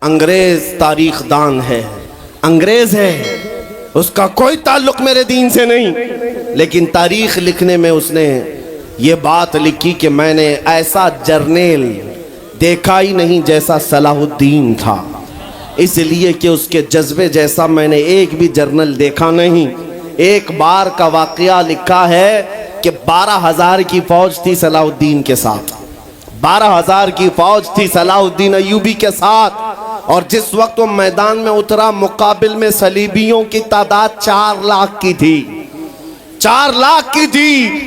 انگریز تاریخ دان ہے، انگریز ہے، اس کا کوئی تعلق میرے دین سے نہیں، لیکن تاریخ لکھنے میں اس نے یہ بات لکھی کہ میں نے ایسا جرنیل دیکھا ہی نہیں جیسا صلاح الدین تھا، اس لیے کہ اس کے جذبے جیسا میں نے ایک بھی جرنل دیکھا نہیں۔ ایک بار کا واقعہ لکھا ہے کہ 12,000 کی فوج تھی صلاح الدین کے ساتھ، 12,000 کی فوج تھی صلاح الدین ایوبی کے ساتھ، اور جس وقت وہ میدان میں اترا مقابل میں صلیبیوں کی تعداد 4 لاکھ کی تھی، 4 لاکھ کی تھی۔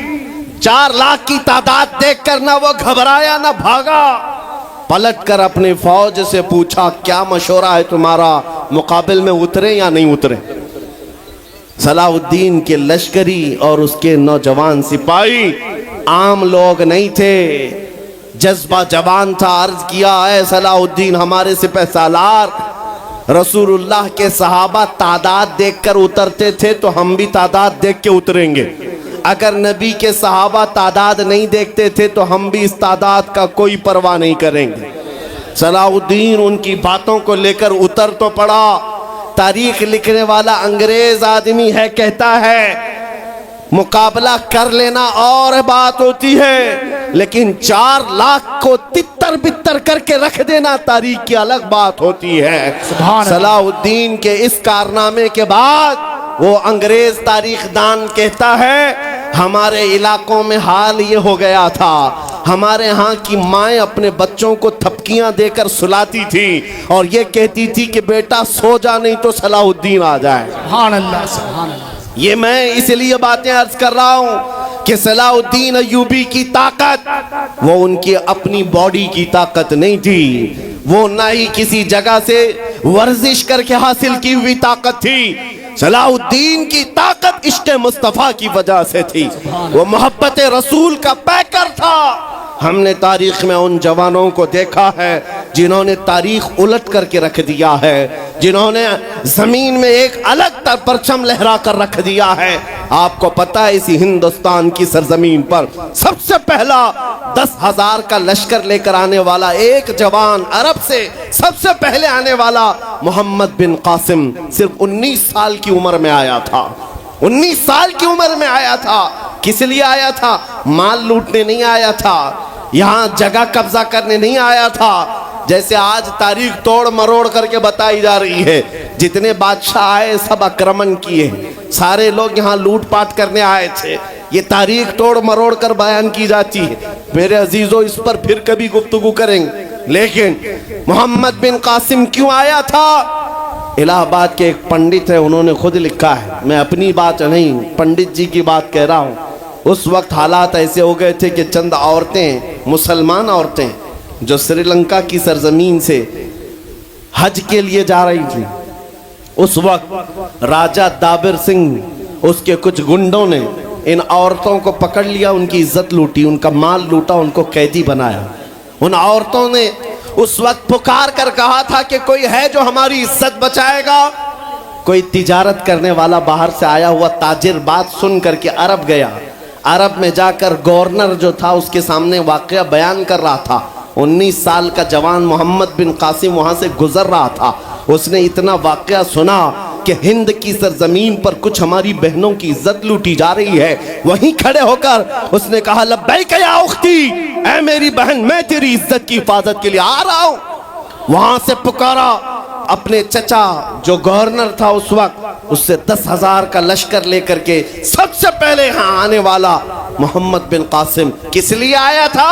4 لاکھ کی تعداد دیکھ کر نہ وہ گھبرایا نہ بھاگا، پلٹ کر اپنی فوج سے پوچھا کیا مشورہ ہے تمہارا، مقابل میں اترے یا نہیں اترے؟ صلاح الدین کے لشکری اور اس کے نوجوان سپاہی عام لوگ نہیں تھے، جذبہ جوان تھا۔ عرض کیا اے صلاح الدین ہمارے سپہ سالار، رسول اللہ کے صحابہ تعداد دیکھ کر اترتے تھے تو ہم بھی تعداد دیکھ کے اتریں گے، اگر نبی کے صحابہ تعداد نہیں دیکھتے تھے تو ہم بھی اس تعداد کا کوئی پرواہ نہیں کریں گے۔ صلاح الدین ان کی باتوں کو لے کر اتر تو پڑا۔ تاریخ لکھنے والا انگریز آدمی ہے، کہتا ہے مقابلہ کر لینا اور بات ہوتی ہے، لیکن 4 لاکھ کو تتر بتر کر کے رکھ دینا تاریخ کی الگ بات ہوتی ہے۔ صلاح الدین کے اس کارنامے کے بعد وہ انگریز تاریخ دان کہتا ہے ہمارے علاقوں میں حال یہ ہو گیا تھا، ہمارے ہاں کی مائیں اپنے بچوں کو تھپکیاں دے کر سلاتی تھی اور یہ کہتی تھی کہ بیٹا سو جا نہیں تو صلاح الدین آ جائے۔ سبحان اللہ، سبحان اللہ۔ یہ میں اس لیے باتیں عرض کر رہا ہوں کہ صلاح الدین ایوبی کی طاقت وہ ان کی اپنی باڈی کی طاقت نہیں تھی، وہ نہ ہی کسی جگہ سے ورزش کر کے حاصل کی ہوئی طاقت تھی۔ صلاح الدین کی طاقت عشق مصطفیٰ کی وجہ سے تھی، وہ محبت رسول کا پیکر تھا۔ ہم نے تاریخ میں ان جوانوں کو دیکھا ہے جنہوں نے تاریخ الٹ کر کے رکھ دیا ہے، جنہوں نے زمین میں ایک الگ پرچم لہرا کر رکھ دیا ہے۔ آپ کو پتہ ہے اسی ہندوستان کی سرزمین پر سب سے پہلا 10,000 کا لشکر لے کر آنے والا ایک جوان عرب سے سب سے پہلے آنے والا محمد بن قاسم صرف 19 سال کی عمر میں آیا تھا، 19 سال کی عمر میں آیا تھا۔ کس لیے آیا تھا؟ مال لوٹنے نہیں آیا تھا، یہاں جگہ قبضہ کرنے نہیں آیا تھا، جیسے آج تاریخ توڑ مروڑ کر کے بتائی جا رہی ہے۔ جتنے بادشاہ آئے سب اکرمن کیے، سارے لوگ یہاں لوٹ پاٹ کرنے آئے تھے، یہ تاریخ توڑ مروڑ کر بیان کی جاتی ہے۔ میرے عزیزو اس پر پھر کبھی گفتگو کریں گے، لیکن محمد بن قاسم کیوں آیا تھا؟ الہ آباد کے ایک پنڈت ہے، انہوں نے خود لکھا ہے، میں اپنی بات نہیں پنڈت جی کی بات کہہ رہا ہوں۔ اس وقت حالات ایسے ہو گئے تھے کہ چند عورتیں، مسلمان عورتیں جو سری لنکا کی سرزمین سے حج کے لیے جا رہی تھی، اس وقت راجہ دابر سنگھ اس کے کچھ گنڈوں نے ان عورتوں کو پکڑ لیا، ان کی عزت لوٹی، ان کا مال لوٹا، ان کو قیدی بنایا۔ ان عورتوں نے اس وقت پکار کر کہا تھا کہ کوئی ہے جو ہماری عزت بچائے گا۔ کوئی تجارت کرنے والا باہر سے آیا ہوا تاجر بات سن کر کے عرب گیا، عرب میں جا کر گورنر جو تھا اس کے سامنے واقعہ بیان کر رہا تھا۔ 19 سال کا جوان محمد بن قاسم وہاں سے گزر رہا تھا، اس نے اتنا واقعہ سنا کہ ہند کی سرزمین پر کچھ ہماری بہنوں کی عزت لوٹی جا رہی ہے۔ وہیں کھڑے ہو کر اس نے کہا لبیک یا اختی، اے میری بہن میں تیری عزت کی حفاظت کے لیے آ رہا ہوں۔ وہاں سے پکارا اپنے چچا جو گورنر تھا اس وقت، اس سے 10,000 کا لشکر لے کر کے سب سے پہلے یہاں آنے والا محمد بن قاسم کس لیے آیا تھا؟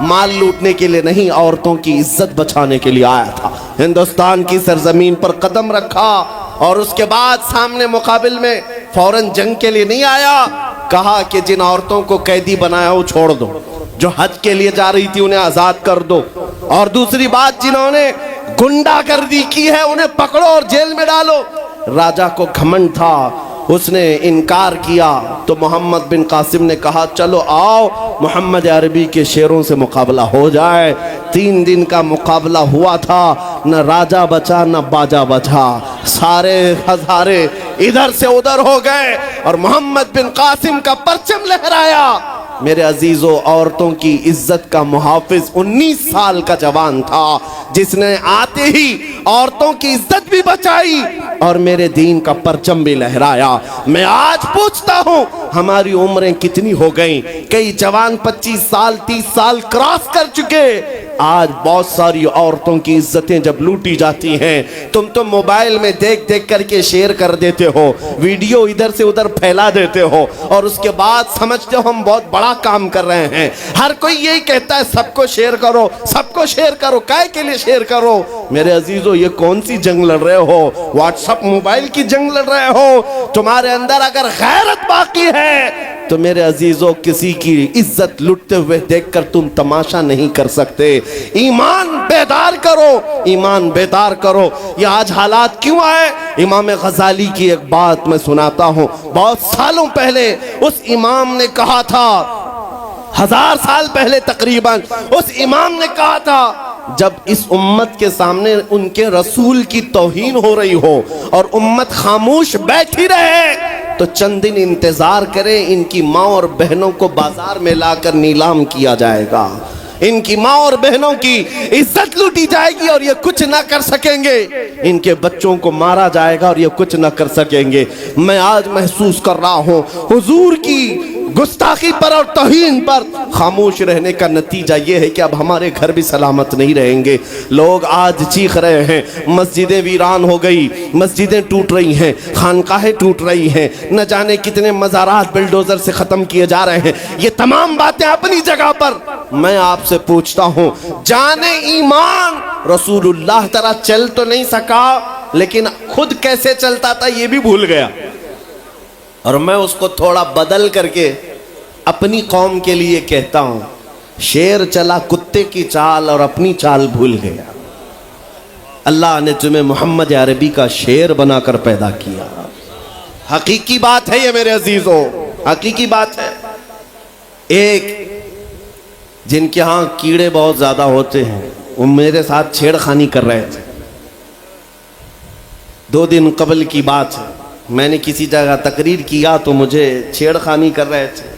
مال لوٹنے کے لیے نہیں، عورتوں کی عزت بچانے کے لیے آیا تھا۔ ہندوستان کی سرزمین پر قدم رکھا اور اس کے بعد سامنے مقابل میں فوراً جنگ کے لیے نہیں آیا، کہا کہ جن عورتوں کو قیدی بنایا وہ چھوڑ دو، جو حج کے لیے جا رہی تھی انہیں آزاد کر دو، اور دوسری بات جنہوں نے گنڈا گردی کی ہے انہیں پکڑو اور جیل میں ڈالو۔ راجہ کو گھمنڈ تھا، اس نے انکار کیا تو محمد بن قاسم نے کہا چلو آؤ محمد عربی کے شیروں سے مقابلہ ہو جائے۔ 3 دن کا مقابلہ ہوا تھا، نہ راجہ بچا نہ باجا بچا، سارے ہزارے ادھر سے ادھر ہو گئے اور محمد بن قاسم کا پرچم لہرایا میرے عزیزوں عورتوں کی عزت کا محافظ 19 سال کا جوان تھا جس نے آتے ہی عورتوں کی عزت بھی بچائی اور میرے دین کا پرچم بھی لہرایا۔ میں آج پوچھتا ہوں ہماری عمریں کتنی ہو گئیں؟ کئی جوان 25 سال 30 سال کراس کر چکے، آج بہت ساری عورتوں کی عزتیں جب لوٹی جاتی ہیں تم تو موبائل میں دیکھ دیکھ کر کے شیئر کر دیتے ہو، ویڈیو ادھر سے ادھر پھیلا دیتے ہو اور اس کے بعد سمجھتے ہو ہم بہت بڑا کام کر رہے ہیں۔ ہر کوئی یہی کہتا ہے سب کو شیئر کرو، سب کو شیئر کرو، کائے کے لیے شیئر کرو؟ میرے عزیزو یہ کون سی جنگ لڑ رہے ہو؟ واٹس ایپ موبائل کی جنگ لڑ رہے ہو؟ تمہارے اندر اگر غیرت باقی ہے تو میرے عزیزو کسی کی عزت لٹتے ہوئے دیکھ کر تم تماشا نہیں کر سکتے۔ ایمان بیدار کرو، ایمان بیدار کرو۔ یہ آج حالات کیوں آئے؟ امام غزالی کی ایک بات میں سناتا ہوں۔ بہت سالوں پہلے اس امام نے کہا تھا، 1000 سال پہلے تقریباً اس امام نے کہا تھا جب اس امت کے سامنے ان کے رسول کی توہین ہو رہی ہو اور امت خاموش بیٹھی رہے تو چند دن انتظار کرے، ان کی ماں اور بہنوں کو بازار میں لا کر نیلام کیا جائے گا، ان کی ماں اور بہنوں کی عزت لوٹی جائے گی اور یہ کچھ نہ کر سکیں گے، ان کے بچوں کو مارا جائے گا اور یہ کچھ نہ کر سکیں گے۔ میں آج محسوس کر رہا ہوں حضور کی گستاخی پر اور توہین پر خاموش رہنے کا نتیجہ یہ ہے کہ اب ہمارے گھر بھی سلامت نہیں رہیں گے۔ لوگ آج چیخ رہے ہیں، مسجدیں ویران ہو گئی، مسجدیں ٹوٹ رہی ہیں، خانقاہیں ٹوٹ رہی ہیں، نہ جانے کتنے مزارات بلڈوزر سے ختم کیے جا رہے ہیں۔ یہ تمام باتیں اپنی جگہ پر، میں آپ سے پوچھتا ہوں جان ایمان رسول اللہ طرح چل تو نہیں سکا لیکن خود کیسے چلتا تھا یہ بھی بھول گیا، اور میں اس کو تھوڑا بدل کر کے اپنی قوم کے لیے کہتا ہوں، شیر چلا کتے کی چال اور اپنی چال بھول گیا۔ اللہ نے تمہیں محمد عربی کا شیر بنا کر پیدا کیا، حقیقی بات ہے یہ میرے عزیزوں، حقیقی بات ہے۔ ایک جن کے ہاں کیڑے بہت زیادہ ہوتے ہیں وہ میرے ساتھ چھیڑ خانی کر رہے تھے، 2 دن قبل کی بات ہے، میں نے کسی جگہ تقریر کیا تو مجھے چھیڑ خانی کر رہے تھے،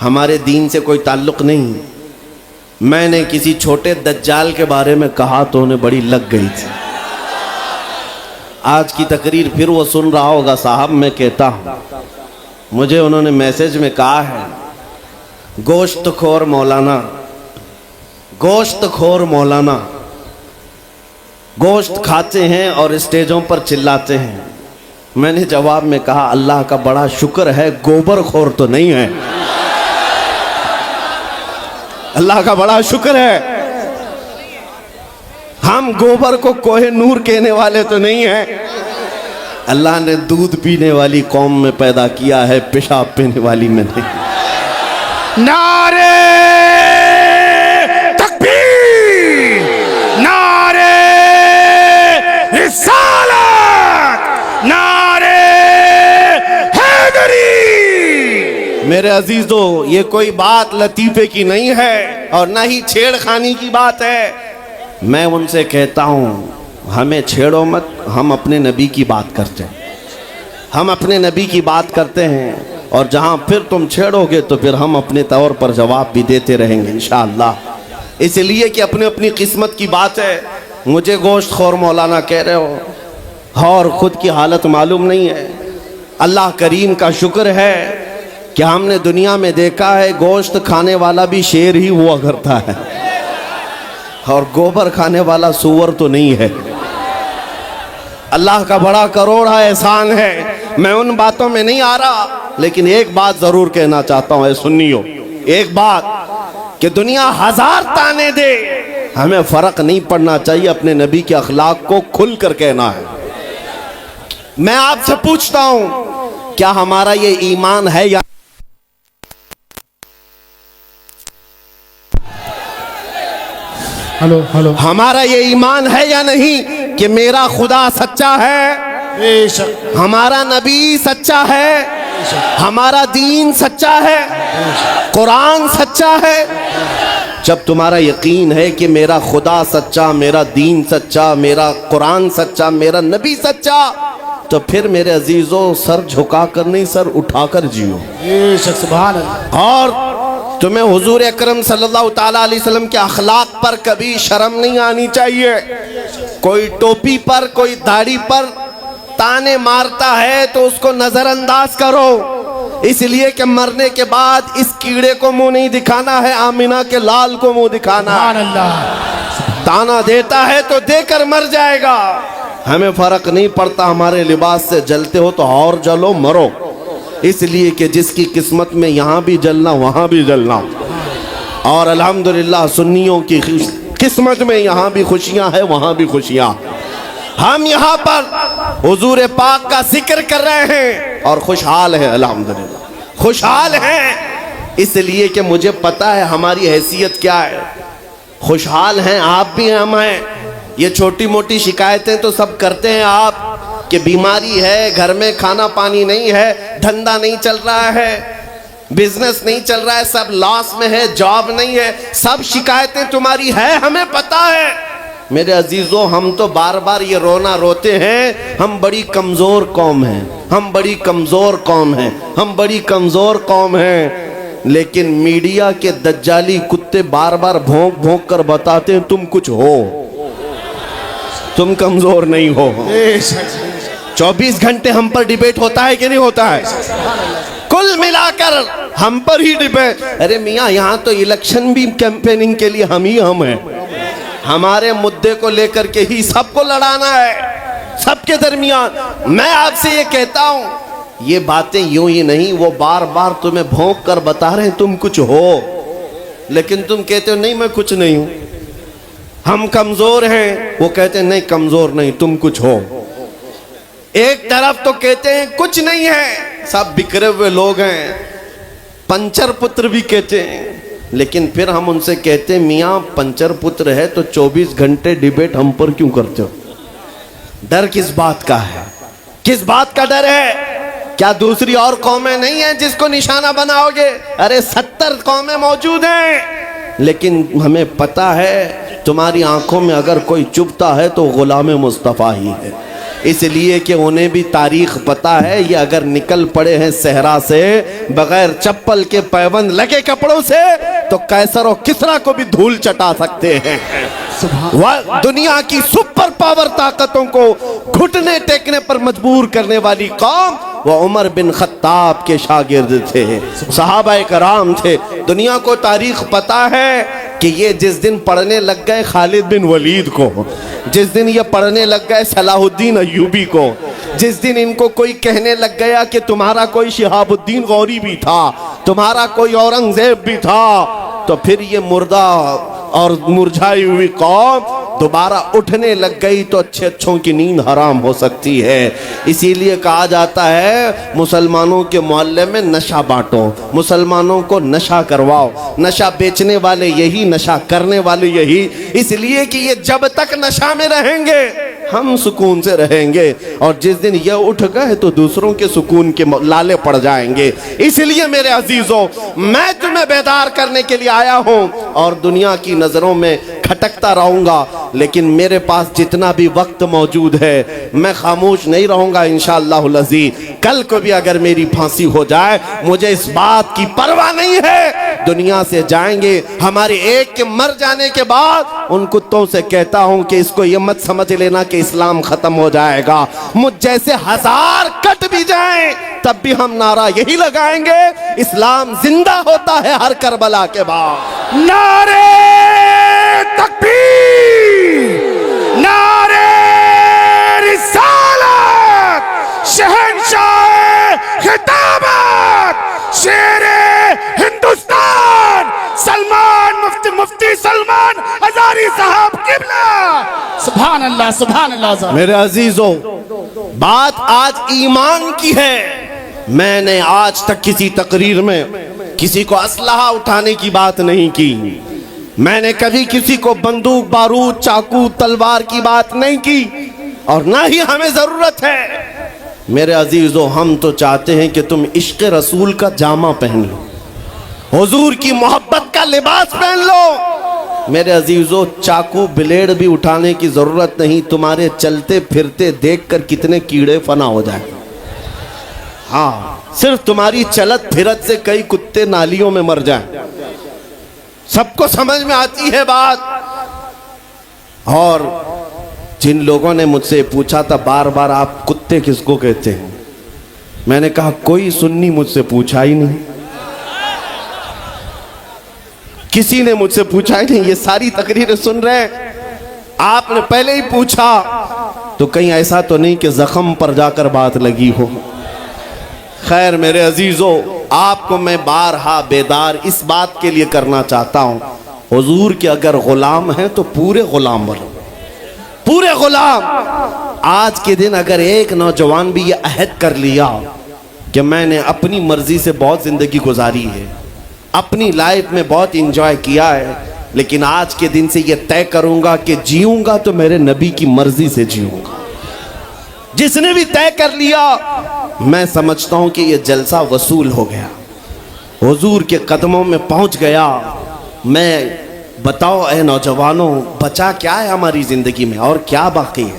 ہمارے دین سے کوئی تعلق نہیں۔ میں نے کسی چھوٹے دجال کے بارے میں کہا تو انہیں بڑی لگ گئی تھی۔ آج کی تقریر پھر وہ سن رہا ہوگا، صاحب میں کہتا ہوں، مجھے انہوں نے میسج میں کہا ہے گوشت خور مولانا، گوشت خور مولانا، گوشت کھاتے ہیں اور اسٹیجوں پر چلاتے ہیں۔ میں نے جواب میں کہا اللہ کا بڑا شکر ہے گوبر خور تو نہیں ہے، اللہ کا بڑا شکر ہے ہم گوبر کو کوہ نور کہنے والے تو نہیں ہیں۔ اللہ نے دودھ پینے والی قوم میں پیدا کیا ہے، پیشاب پینے والی میں نہیں۔ نعرے تکبیر، نعرے رسالت، نعرے حیدری۔ میرے عزیزو یہ کوئی بات لطیفے کی نہیں ہے اور نہ ہی چھیڑ خانی کی بات ہے۔ میں ان سے کہتا ہوں ہمیں چھیڑو مت، ہم اپنے نبی کی بات کرتے ہیں، ہم اپنے نبی کی بات کرتے ہیں، اور جہاں پھر تم چھیڑو گے تو پھر ہم اپنے طور پر جواب بھی دیتے رہیں گے انشاءاللہ۔ اس لیے کہ اپنی اپنی قسمت کی بات ہے۔ مجھے گوشت خور مولانا کہہ رہے ہو اور خود کی حالت معلوم نہیں ہے۔ اللہ کریم کا شکر ہے کہ ہم نے دنیا میں دیکھا ہے گوشت کھانے والا بھی شیر ہی ہوا کرتا ہے اور گوبر کھانے والا سور تو نہیں ہے۔ اللہ کا بڑا کروڑا احسان ہے۔ میں ان باتوں میں نہیں آ رہا، لیکن ایک بات ضرور کہنا چاہتا ہوں اے سنیو، ایک بات کہ دنیا 1000 تانے دے، ہمیں فرق نہیں پڑنا چاہیے، اپنے نبی کے اخلاق کو کھل کر کہنا ہے۔ میں آپ سے پوچھتا ہوں کیا ہمارا یہ ایمان ہے یا ہلو ہمارا یہ ایمان ہے یا نہیں کہ میرا خدا سچا ہے، بے شک، ہمارا نبی سچا ہے، ہمارا دین سچا ہے، قرآن سچا ہے؟ جب تمہارا یقین ہے کہ میرا خدا سچا، میرا دین سچا، میرا قرآن سچا، میرا نبی سچا، تو پھر میرے عزیزوں سر جھکا کر نہیں سر اٹھا کر جیو، بے شک، سبحان اللہ۔ اور تمہیں حضور اکرم صلی اللہ تعالیٰ علیہ وسلم کے اخلاق پر کبھی شرم نہیں آنی چاہیے. کوئی ٹوپی پر کوئی داڑھی پر تانے مارتا ہے تو اس کو نظر انداز کرو، اس لیے کہ مرنے کے بعد اس کیڑے کو منہ نہیں دکھانا ہے، آمینہ کے لال کو منہ دکھانا ہے. سبحان اللہ. تانا دیتا ہے تو دے کر مر جائے گا. ہمیں فرق نہیں پڑتا، ہمارے لباس سے جلتے ہو تو اور جلو مرو، اس لیے کہ جس کی قسمت میں یہاں بھی جلنا وہاں بھی جلنا. اور الحمدللہ سنیوں کی قسمت میں یہاں بھی خوشیاں ہیں وہاں بھی خوشیاں. ہم یہاں پر حضور پاک کا ذکر کر رہے ہیں اور خوشحال ہیں، الحمدللہ خوشحال ہیں، اس لیے کہ مجھے پتا ہے ہماری حیثیت کیا ہے. خوشحال ہیں آپ بھی، ہم ہیں. یہ چھوٹی موٹی شکایتیں تو سب کرتے ہیں آپ کہ بیماری ہے، گھر میں کھانا پانی نہیں ہے، دھندا نہیں چل رہا ہے، بزنس نہیں چل رہا ہے، سب لاس میں ہے، جاب نہیں ہے، سب شکایتیں تمہاری ہے، ہمیں پتا ہے. میرے عزیزوں، ہم تو بار بار یہ رونا روتے ہیں، ہم بڑی کمزور قوم ہیں، ہم بڑی کمزور قوم ہیں، ہم بڑی کمزور قوم ہیں. لیکن میڈیا کے دجالی کتے بار بار بھونک بھونک کر بتاتے ہیں تم کچھ ہو، تم کمزور نہیں ہو. 24 گھنٹے ہم پر ڈیبیٹ ہوتا ہے کہ نہیں ہوتا ہے؟ کل ملا کر ہم پر ہی ڈیبیٹ. ارے میاں، یہاں تو الیکشن بھی کیمپیننگ کے لیے ہم ہیں. ہمارے مدعے کو لے کر کے ہی سب کو لڑانا ہے، سب کے درمیان. میں آپ سے یہ کہتا ہوں، یہ باتیں یوں ہی نہیں، وہ بار بار تمہیں بھونک کر بتا رہے ہیں تم کچھ ہو، لیکن تم کہتے ہو نہیں میں کچھ نہیں ہوں. ہم کمزور ہیں، وہ کہتے ہیں نہیں کمزور نہیں تم کچھ ہو. ایک طرف تو کہتے ہیں کچھ نہیں ہے، سب بکھرے ہوئے لوگ ہیں، پنچر پتر بھی کہتے ہیں. لیکن پھر ہم ان سے کہتے ہیں میاں پنچر پتر ہے تو 24 گھنٹے ڈیبیٹ ہم پر کیوں کرتے ہو؟ ڈر کس بات کا ہے؟ کس بات کا ڈر ہے؟ کیا دوسری اور قومیں نہیں ہیں جس کو نشانہ بناؤ گے؟ ارے 70 قومیں موجود ہیں. لیکن ہمیں پتا ہے تمہاری آنکھوں میں اگر کوئی چبھتا ہے تو غلام مصطفیٰ ہی ہے، اس لیے کہ انہیں بھی تاریخ پتا ہے. یہ اگر نکل پڑے ہیں صحرا سے بغیر چپل کے پیوند لگے کپڑوں سے تو قیصر و کسریٰ کو بھی دھول چٹا سکتے ہیں. دنیا کی سپر پاور طاقتوں کو گھٹنے ٹیکنے پر مجبور کرنے والی قوم وہ عمر بن خطاب کے شاگرد تھے، صحابہ کرام تھے. دنیا کو تاریخ پتا ہے کہ یہ جس دن پڑھنے لگ گئے خالد بن ولید کو، جس دن یہ پڑھنے لگ گئے صلاح الدین ایوبی کو، جس دن ان کو کوئی کہنے لگ گیا کہ تمہارا کوئی شہاب الدین غوری بھی تھا، تمہارا کوئی اورنگزیب بھی تھا، تو پھر یہ مردہ اور مرجھائی ہوئی قوم دوبارہ اٹھنے لگ گئی تو اچھوں کی نیند حرام ہو سکتی ہے. اسی لیے کہا جاتا ہے مسلمانوں کے محلے میں نشہ بانٹو، مسلمانوں کو نشہ کرواؤ. نشہ بیچنے والے یہی، نشہ کرنے والے یہی، اس لیے کہ یہ جب تک نشہ میں رہیں گے ہم سکون سے رہیں گے، اور جس دن یہ اٹھ گئے تو دوسروں کے سکون کے لالے پڑ جائیں گے. اس لیے میرے عزیزوں، میں تمہیں بیدار کرنے کے لیے آیا ہوں اور دنیا کی نظروں میں کھٹکتا رہوں گا، لیکن میرے پاس جتنا بھی وقت موجود ہے میں خاموش نہیں رہوں گا انشاءاللہ العزیز. کل کو بھی اگر میری پھانسی ہو جائے مجھے اس بات کی پرواہ نہیں ہے. دنیا سے جائیں گے، ہمارے ایک کے مر جانے کے بعد ان کتوں سے کہتا ہوں کہ اس کو یہ مت سمجھ لینا کہ اسلام ختم ہو جائے گا. مجھ جیسے 1000 کٹ بھی جائیں تب بھی ہم نعرہ یہی لگائیں گے، اسلام زندہ ہوتا ہے ہر کربلا کے بعد. نعرے تکبیر، نعرے رسالت، شہنشاہ خطابت، شیر ہندوستان سلمان مفتی سلمان ہزاری صاحب قبلہ. سبحان اللہ، سبحان اللہ. میرے عزیزوں، بات آج ایمان کی ہے. میں نے آج تک کسی تقریر میں کسی کو اسلحہ اٹھانے کی بات نہیں کی، میں نے کبھی کسی کو بندوق بارود چاقو تلوار کی بات نہیں کی، اور نہ ہی ہمیں ضرورت ہے. میرے عزیزوں، ہم تو چاہتے ہیں کہ تم عشق رسول کا جامہ پہن لو، حضور کی محبت کا لباس پہن لو. میرے عزیزوں، چاقو بلیڈ بھی اٹھانے کی ضرورت نہیں، تمہارے چلتے پھرتے دیکھ کر کتنے کیڑے فنا ہو جائیں. ہاں، صرف تمہاری چلت پھرت سے کئی کتے نالیوں میں مر جائیں. سب کو سمجھ میں آتی ہے بات. اور جن لوگوں نے مجھ سے پوچھا تھا بار بار آپ کتے کس کو کہتے ہیں, میں نے کہا کوئی سنی مجھ سے پوچھا ہی نہیں, کسی نے مجھ سے پوچھا ہی نہیں. یہ ساری تقریریں سن رہے ہیں, آپ نے پہلے ہی پوچھا تو کہیں ایسا تو نہیں کہ زخم پر جا کر بات لگی ہو. خیر میرے عزیزو, آپ کو میں بارہا بیدار اس بات کے لیے کرنا چاہتا ہوں, حضور کے اگر غلام ہیں تو پورے غلام بنو, پورے غلام. آج کے دن اگر ایک نوجوان بھی یہ عہد کر لیا کہ میں نے اپنی مرضی سے بہت زندگی گزاری ہے, اپنی لائف میں بہت انجوائے کیا ہے, لیکن آج کے دن سے یہ طے کروں گا کہ جیوں گا تو میرے نبی کی مرضی سے جیوں گا, جس نے بھی طے کر لیا, میں سمجھتا ہوں کہ یہ جلسہ وصول ہو گیا, حضور کے قدموں میں پہنچ گیا. میں بتاؤ اے نوجوانوں, بچا کیا ہے ہماری زندگی میں اور کیا باقی ہے,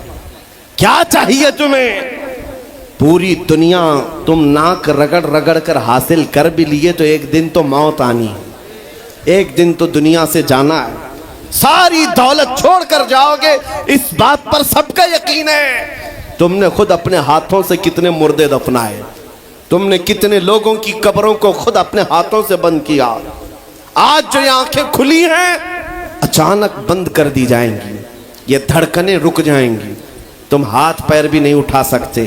کیا چاہیے تمہیں؟ پوری دنیا تم ناک رگڑ رگڑ کر حاصل کر بھی لیے تو ایک دن تو موت آنی ہے, ایک دن تو دنیا سے جانا ہے. ساری دولت چھوڑ کر جاؤ گے, اس بات پر سب کا یقین ہے. تم نے خود اپنے ہاتھوں سے کتنے مردے دفنائے, تم نے کتنے لوگوں کی قبروں کو خود اپنے ہاتھوں سے بند کیا. آج جو یہ آنکھیں کھلی ہیں اچانک بند کر دی جائیں گی, یہ دھڑکنیں رک جائیں گی, تم ہاتھ پیر بھی نہیں اٹھا سکتے,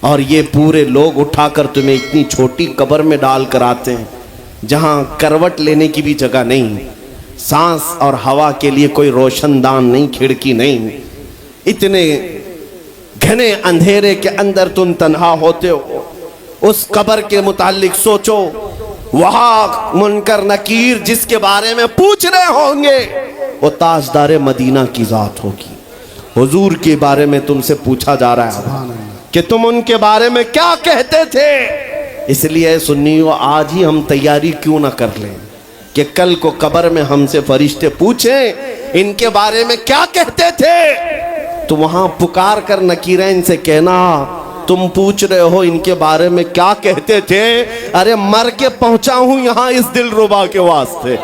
اور یہ پورے لوگ اٹھا کر تمہیں اتنی چھوٹی قبر میں ڈال کر آتے ہیں جہاں کروٹ لینے کی بھی جگہ نہیں, سانس اور ہوا کے لیے کوئی روشن دان نہیں, کھڑکی نہیں. اتنے گھنے اندھیرے کے اندر تم تنہا ہوتے ہو. اس قبر کے متعلق سوچو, وہاں منکر نکیر جس کے بارے میں پوچھ رہے ہوں گے وہ تاجدار مدینہ کی ذات ہوگی. حضور کے بارے میں تم سے پوچھا جا رہا ہے کہ تم ان کے بارے میں کیا کہتے تھے. اس لیے سنیو, آج ہی ہم تیاری کیوں نہ کر لیں کہ کل کو قبر میں ہم سے فرشتے پوچھیں ان کے بارے میں کیا کہتے تھے, تو وہاں پکار کر نکیرین سے کہنا تم پوچھ رہے ہو ان کے بارے میں کیا کہتے تھے, ارے مر کے پہنچا ہوں یہاں اس دل ربا کے واسطے.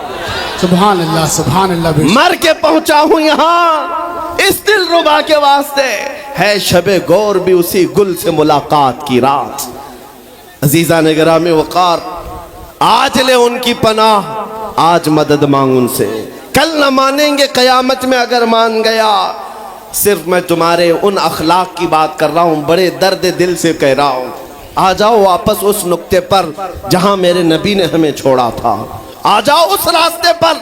سبحان اللہ, سبحان اللہ. مر کے پہنچا ہوں یہاں اس دل ربا کے واسطے. ہے شب گور بھی اسی گل سے ملاقات کی رات. عزیزان گرامی وقار, آج لے ان کی پناہ, آج مدد مانگ ان سے, کل نہ مانیں گے قیامت میں اگر مان گیا. صرف میں تمہارے ان اخلاق کی بات کر رہا ہوں, بڑے درد دل سے کہہ رہا ہوں. آ جاؤ واپس اس نقطے پر جہاں میرے نبی نے ہمیں چھوڑا تھا, آ جاؤ اس راستے پر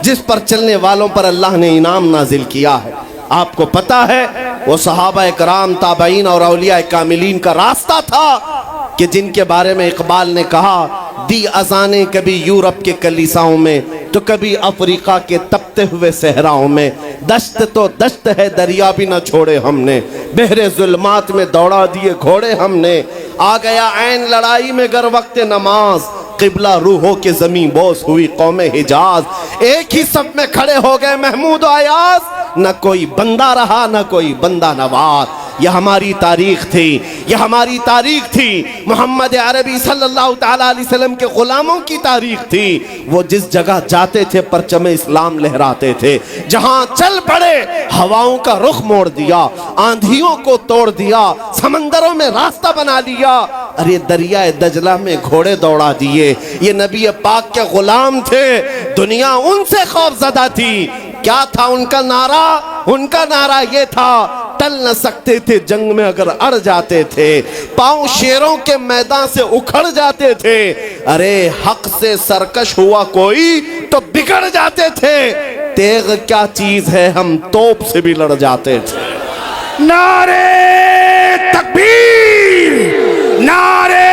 جس پر چلنے والوں پر اللہ نے انعام نازل کیا ہے. آپ کو پتا ہے وہ صحابہ کرام, تابعین اور اولیاء کاملین کا راستہ تھا کہ جن کے بارے میں اقبال نے کہا, دی اذانیں کبھی یورپ کے کلیساؤں میں تو کبھی افریقہ کے تپتے ہوئے صحراؤں میں, دشت تو دشت ہے دریا بھی نہ چھوڑے ہم نے, بحر ظلمات میں دوڑا دیے گھوڑے ہم نے, آ گیا عین لڑائی میں گر وقت نماز, قبلہ روحوں کے زمین بوس ہوئی قوم حجاز. ایک ہی صف میں کھڑے ہو گئے محمود و ایاز, نہ کوئی بندہ رہا نہ کوئی بندہ نواز. یہ ہماری تاریخ تھی, یہ ہماری تاریخ تھی, محمد عربی صلی اللہ تعالیٰ علیہ وسلم کے غلاموں کی تاریخ تھی. وہ جس جگہ جاتے تھے پرچم اسلام لہراتے تھے, جہاں چل پڑے ہواؤں کا رخ موڑ دیا, آندھیوں کو توڑ دیا, سمندروں میں راستہ بنا لیا, ارے دریائے دجلہ میں گھوڑے دوڑا دیے. یہ نبی پاک کے غلام تھے, دنیا ان سے خوف زدہ تھی. کیا تھا ان کا نعرہ؟ ان کا نعرہ یہ تھا, ٹل نہ سکتے تھے جنگ میں اگر اڑ جاتے تھے, پاؤں شیروں کے میدان سے اکھڑ جاتے تھے, ارے حق سے سرکش ہوا کوئی تو بگڑ جاتے تھے, تیغ کیا چیز ہے ہم توپ سے بھی لڑ جاتے تھے. نعرے تکبیر, نعرے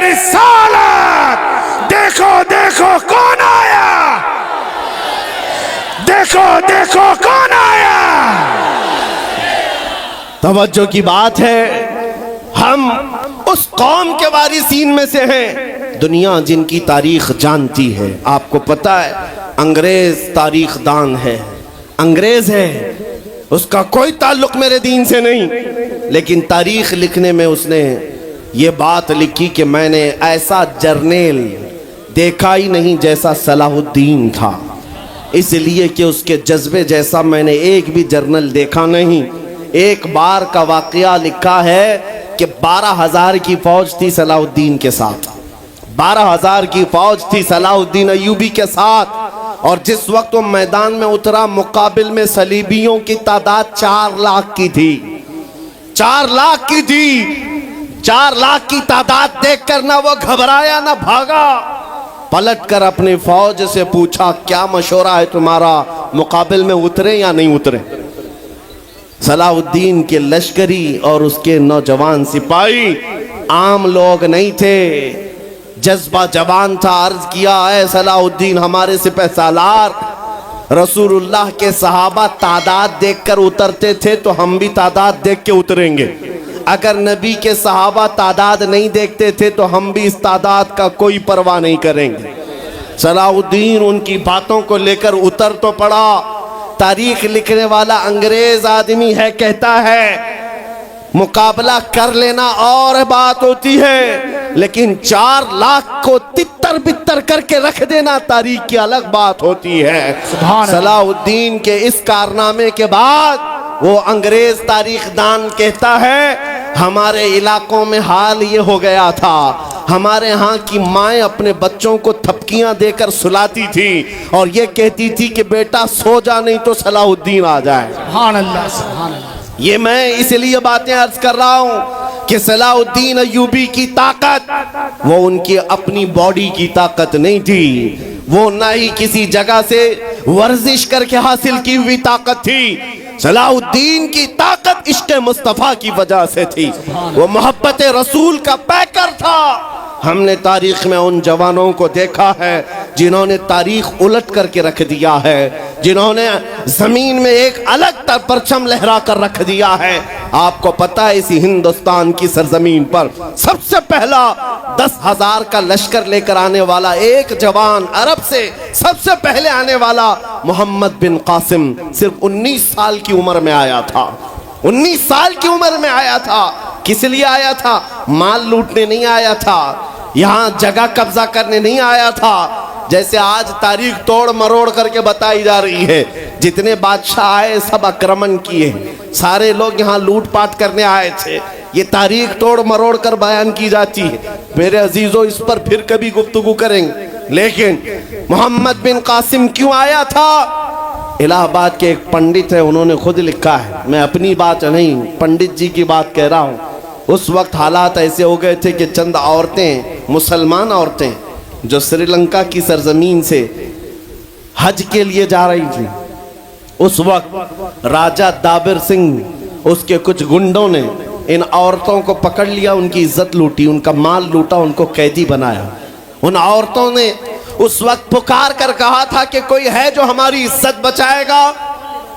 رسالت. دیکھو دیکھو کون آیا, دیکھو دیکھو کون آیا. توجہ کی بات ہے, ہم اس قوم کے وارثین میں سے ہیں دنیا جن کی تاریخ جانتی ہے. آپ کو پتا ہے انگریز تاریخ دان ہے, انگریز ہے, اس کا کوئی تعلق میرے دین سے نہیں, لیکن تاریخ لکھنے میں اس نے یہ بات لکھی کہ میں نے ایسا جرنیل دیکھا ہی نہیں جیسا صلاح الدین تھا. اس لیے کہ اس کے جذبے جیسا میں نے ایک بھی جرنل دیکھا نہیں۔ ایک بار کا واقعہ لکھا ہے کہ 12,000 کی فوج تھی صلاح الدین کے ساتھ، 12,000 کی فوج تھی صلاح الدین ایوبی کے ساتھ، اور جس وقت وہ میدان میں اترا مقابل میں صلیبیوں کی تعداد 4 لاکھ کی تھی، 4 لاکھ کی تھی۔ 4 لاکھ کی تعداد دیکھ کر نہ وہ گھبرایا نہ بھاگا، پلٹ کر اپنی فوج سے پوچھا کیا مشورہ ہے تمہارا، مقابل میں اترے یا نہیں اترے؟ صلاح الدین کے لشکری اور اس کے نوجوان سپاہی عام لوگ نہیں تھے، جذبہ جوان تھا۔ عرض کیا اے صلاح الدین ہمارے سپہ سالار، رسول اللہ کے صحابہ تعداد دیکھ کر اترتے تھے تو ہم بھی تعداد دیکھ کے اتریں گے، اگر نبی کے صحابہ تعداد نہیں دیکھتے تھے تو ہم بھی اس تعداد کا کوئی پرواہ نہیں کریں گے۔ صلاح الدین ان کی باتوں کو لے کر اتر تو پڑا۔ تاریخ لکھنے والا انگریز آدمی ہے، کہتا ہے مقابلہ کر لینا اور بات ہوتی ہے، لیکن 4 لاکھ کو تتر بتر کر کے رکھ دینا تاریخ کی الگ بات ہوتی ہے۔ صلاح الدین کے اس کارنامے کے بعد وہ انگریز تاریخ دان کہتا ہے ہمارے علاقوں میں حال یہ ہو گیا تھا، ہمارے ہاں کی مائیں اپنے بچوں کو تھپکیاں دے کر سلاتی تھی اور یہ کہتی تھی کہ بیٹا سو جا نہیں تو صلاح الدین آ جائے۔ سبحان اللہ، سبحان اللہ۔ یہ میں اس لیے باتیں عرض کر رہا ہوں کہ صلاح الدین ایوبی کی طاقت وہ ان کی اپنی باڈی کی طاقت نہیں تھی، وہ نہ ہی کسی جگہ سے ورزش کر کے حاصل کی ہوئی طاقت تھی۔ صلاح الدین کی طاقت عشق مصطفیٰ کی وجہ سے تھی، وہ محبت رسول کا پیکر تھا۔ ہم نے تاریخ میں ان جوانوں کو دیکھا ہے جنہوں نے تاریخ الٹ کر کے رکھ دیا ہے، جنہوں نے زمین میں ایک الگ پرچم لہرا کر رکھ دیا ہے۔ آپ کو پتہ ہے اسی ہندوستان کی سرزمین پر سب سے پہلا 10,000 کا لشکر لے کر آنے والا ایک جوان عرب سے سب سے پہلے آنے والا محمد بن قاسم صرف 19 سال کی عمر میں آیا تھا، 19 سال کی عمر میں آیا تھا۔ کس لیے آیا تھا؟ مال لوٹنے نہیں آیا تھا، یہاں جگہ قبضہ کرنے نہیں آیا تھا، جیسے آج تاریخ توڑ مروڑ کر کے بتائی جا رہی ہے۔ جتنے بادشاہ آئے سب اکرمن کیے، سارے لوگ یہاں لوٹ پاٹ کرنے آئے تھے، یہ تاریخ توڑ مروڑ کر بیان کی جاتی ہے۔ میرے عزیزو اس پر پھر کبھی گفتگو کریں گے، لیکن محمد بن قاسم کیوں آیا تھا؟ الہ آباد کے ایک پنڈت ہے، انہوں نے خود لکھا ہے، میں اپنی بات نہیں پنڈت جی کی بات کہہ رہا ہوں۔ اس وقت حالات ایسے ہو گئے تھے کہ چند عورتیں، مسلمان عورتیں جو سری لنکا کی سرزمین سے حج کے لیے جا رہی تھیں، اس وقت راجہ دابر سنگھ اس کے کچھ گنڈوں نے ان عورتوں کو پکڑ لیا، ان کی عزت لوٹی، ان کا مال لوٹا، ان کو قیدی بنایا۔ ان عورتوں نے اس وقت پکار کر کہا تھا کہ کوئی ہے جو ہماری عزت بچائے گا؟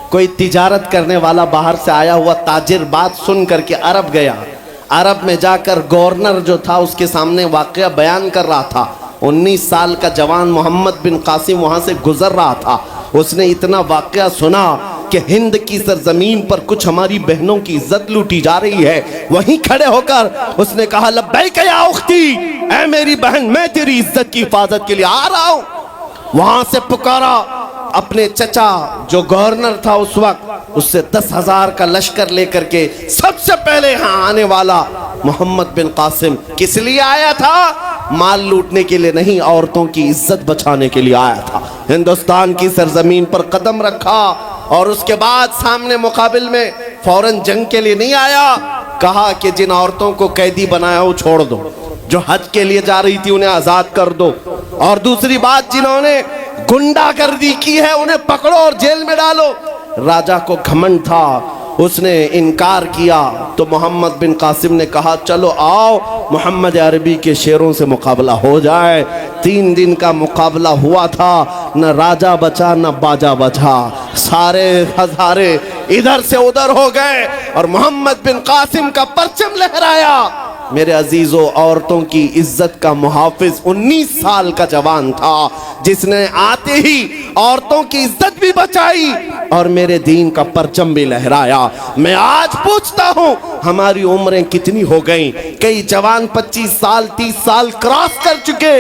کوئی تجارت کرنے والا باہر سے آیا ہوا تاجر بات سن کر کے عرب گیا، عرب میں جا کر گورنر جو تھا اس کے سامنے واقعہ بیان کر رہا تھا۔ 19 سال کا جوان محمد بن قاسم وہاں سے گزر رہا تھا، اس نے اتنا واقعہ سنا کہ ہند کی سرزمین پر کچھ ہماری بہنوں کی عزت لوٹی جا رہی ہے۔ وہیں کھڑے ہو کر اس نے کہا لبیک یا اختی، اے میری بہن میں تیری عزت کی حفاظت کے لیے آ رہا ہوں۔ وہاں سے پکارا اپنے چچا جو گورنر تھا اس وقت، اس سے 10,000 کا لشکر لے کر کے سب سے پہلے یہاں آنے والا محمد بن قاسم کس لیے آیا تھا؟ مال لوٹنے کے لیے نہیں، عورتوں کی عزت بچانے کے لیے آیا تھا۔ ہندوستان کی سرزمین پر قدم رکھا اور اس کے بعد سامنے مقابل میں فوراً جنگ کے لیے نہیں آیا، کہا کہ جن عورتوں کو قیدی بنایا وہ چھوڑ دو، جو حج کے لیے جا رہی تھی انہیں آزاد کر دو، اور دوسری بات جنہوں نے گنڈا گردی کی ہے انہیں پکڑو اور جیل میں ڈالو۔ راجہ کو گھمنڈ تھا، اس نے انکار کیا تو محمد بن قاسم نے کہا چلو آؤ محمد عربی کے شیروں سے مقابلہ ہو جائے۔ 3 دن کا مقابلہ ہوا تھا، نہ راجہ بچا نہ باجا بچا، سارے ہزارے ادھر سے ادھر ہو گئے اور محمد بن قاسم کا پرچم لہرایا۔ میرے عزیزو عورتوں کی عزت کا محافظ 19 سال کا جوان تھا، جس نے آتے ہی عورتوں کی عزت بھی بچائی اور میرے دین کا پرچم بھی لہرایا۔ میں آج پوچھتا ہوں ہماری عمریں کتنی ہو گئیں؟ کئی جوان 25 سال 30 سال کراس کر چکے،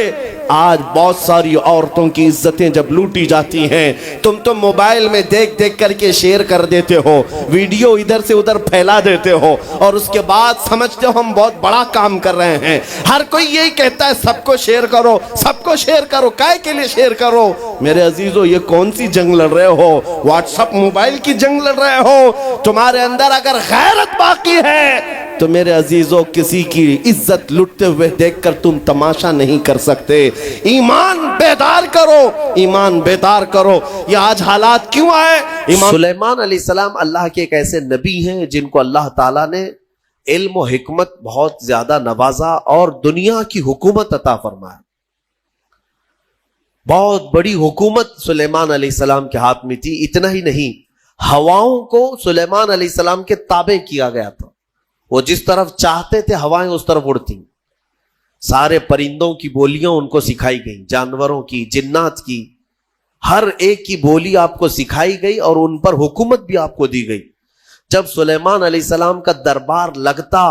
آج بہت ساری عورتوں کی عزتیں جب لوٹی جاتی ہیں، تم تو موبائل میں دیکھ دیکھ کر کے شیئر کر دیتے ہو، ویڈیو ادھر سے ادھر پھیلا دیتے ہو، اور اس کے بعد سمجھتے ہو ہم بہت بڑا کام کر رہے ہیں۔ ہر کوئی یہی کہتا ہے سب کو شیئر کرو، سب کو شیئر کرو، کائے کے لیے شیئر کرو؟ میرے عزیزو، یہ کون سی جنگ لڑ رہے ہو؟ واٹس ایپ موبائل کی جنگ لڑ رہے ہو؟ تمہارے اندر اگر غیرت باقی ہے تو میرے عزیزو کسی کی عزت لٹتے ہوئے دیکھ کر تم تماشا نہیں کر سکتے۔ ایمان بیدار کرو، ایمان بیدار کرو۔ یہ آج حالات کیوں آئے؟ سلیمان علیہ السلام اللہ کے ایک ایسے نبی ہیں جن کو اللہ تعالیٰ نے علم و حکمت بہت زیادہ نوازا اور دنیا کی حکومت عطا فرمایا۔ بہت بڑی حکومت سلیمان علیہ السلام کے ہاتھ میں تھی۔ اتنا ہی نہیں، ہواؤں کو سلیمان علیہ السلام کے تابع کیا گیا تھا۔ وہ جس طرف چاہتے تھے ہوائیں اس طرف اڑتی۔ سارے پرندوں کی بولیاں ان کو سکھائی گئی، جانوروں کی، جنات کی، ہر ایک کی بولی آپ کو سکھائی گئی اور ان پر حکومت بھی آپ کو دی گئی۔ جب سلیمان علیہ السلام کا دربار لگتا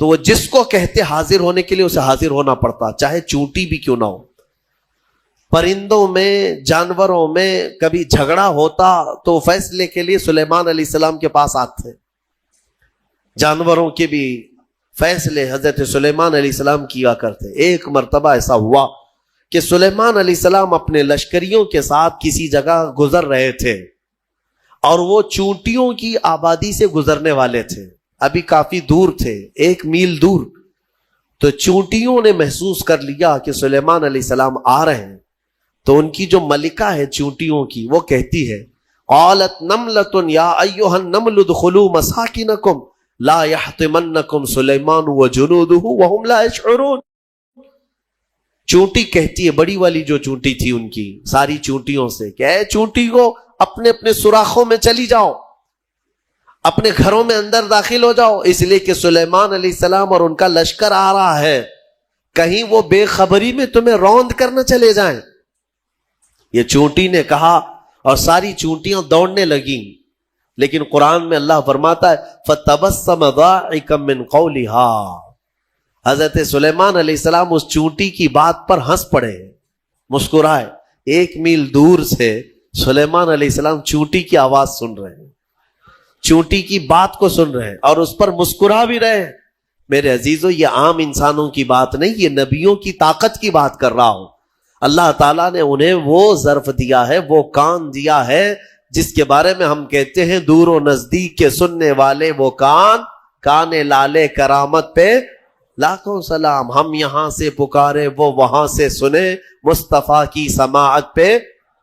تو وہ جس کو کہتے حاضر ہونے کے لیے اسے حاضر ہونا پڑتا، چاہے چونٹی بھی کیوں نہ ہو۔ پرندوں میں، جانوروں میں کبھی جھگڑا ہوتا تو فیصلے کے لیے سلیمان علیہ السلام کے پاس آتے۔ جانوروں کے بھی فیصلے حضرت سلیمان علیہ السلام کیا کرتے۔ ایک مرتبہ ایسا ہوا کہ سلیمان علیہ السلام اپنے لشکریوں کے ساتھ کسی جگہ گزر رہے تھے اور وہ چونٹیوں کی آبادی سے گزرنے والے تھے، ابھی کافی دور تھے، 1 میل دور۔ تو چونٹیوں نے محسوس کر لیا کہ سلیمان علیہ السلام آ رہے ہیں، تو ان کی جو ملکہ ہے چونٹیوں کی، وہ کہتی ہے قالت نملۃ یا ایھا النمل ادخلوا مساکنکم لا یحطمنکم سلیمان وجنودہ وہم لا یشعرون۔ چونٹی کہتی ہے، بڑی والی جو چونٹی تھی ان کی ساری چونٹیوں سے، کہ اے چونٹی کو اپنے اپنے سوراخوں میں چلی جاؤ، اپنے گھروں میں اندر داخل ہو جاؤ، اس لیے کہ سلیمان علیہ السلام اور ان کا لشکر آ رہا ہے، کہیں وہ بے خبری میں تمہیں روند کرنا چلے جائیں۔ یہ چونٹی نے کہا اور ساری چونٹیاں دوڑنے لگیں، لیکن قرآن میں اللہ فرماتا ہے فَتَبَسَّمَ ضَاحِكًا مِّن قَوْلِهَا، حضرت سلیمان علیہ السلام اس چونٹی کی بات پر ہنس پڑے، مسکرائے۔ 1 میل دور سے سلیمان علیہ السلام چونٹی کی آواز سن رہے ہیں، چونٹی کی بات کو سن رہے ہیں اور اس پر مسکرا بھی رہے ہیں۔ میرے عزیزو، یہ عام انسانوں کی بات نہیں، یہ نبیوں کی طاقت کی بات کر رہا ہوں۔ اللہ تعالیٰ نے انہیں وہ ظرف دیا ہے، وہ کان دیا ہے جس کے بارے میں ہم کہتے ہیں دور و نزدیک کے سننے والے وہ کان لالے کرامت پہ لاکھوں سلام۔ ہم یہاں سے پکارے وہ وہاں سے سنے، مصطفیٰ کی سماعت پہ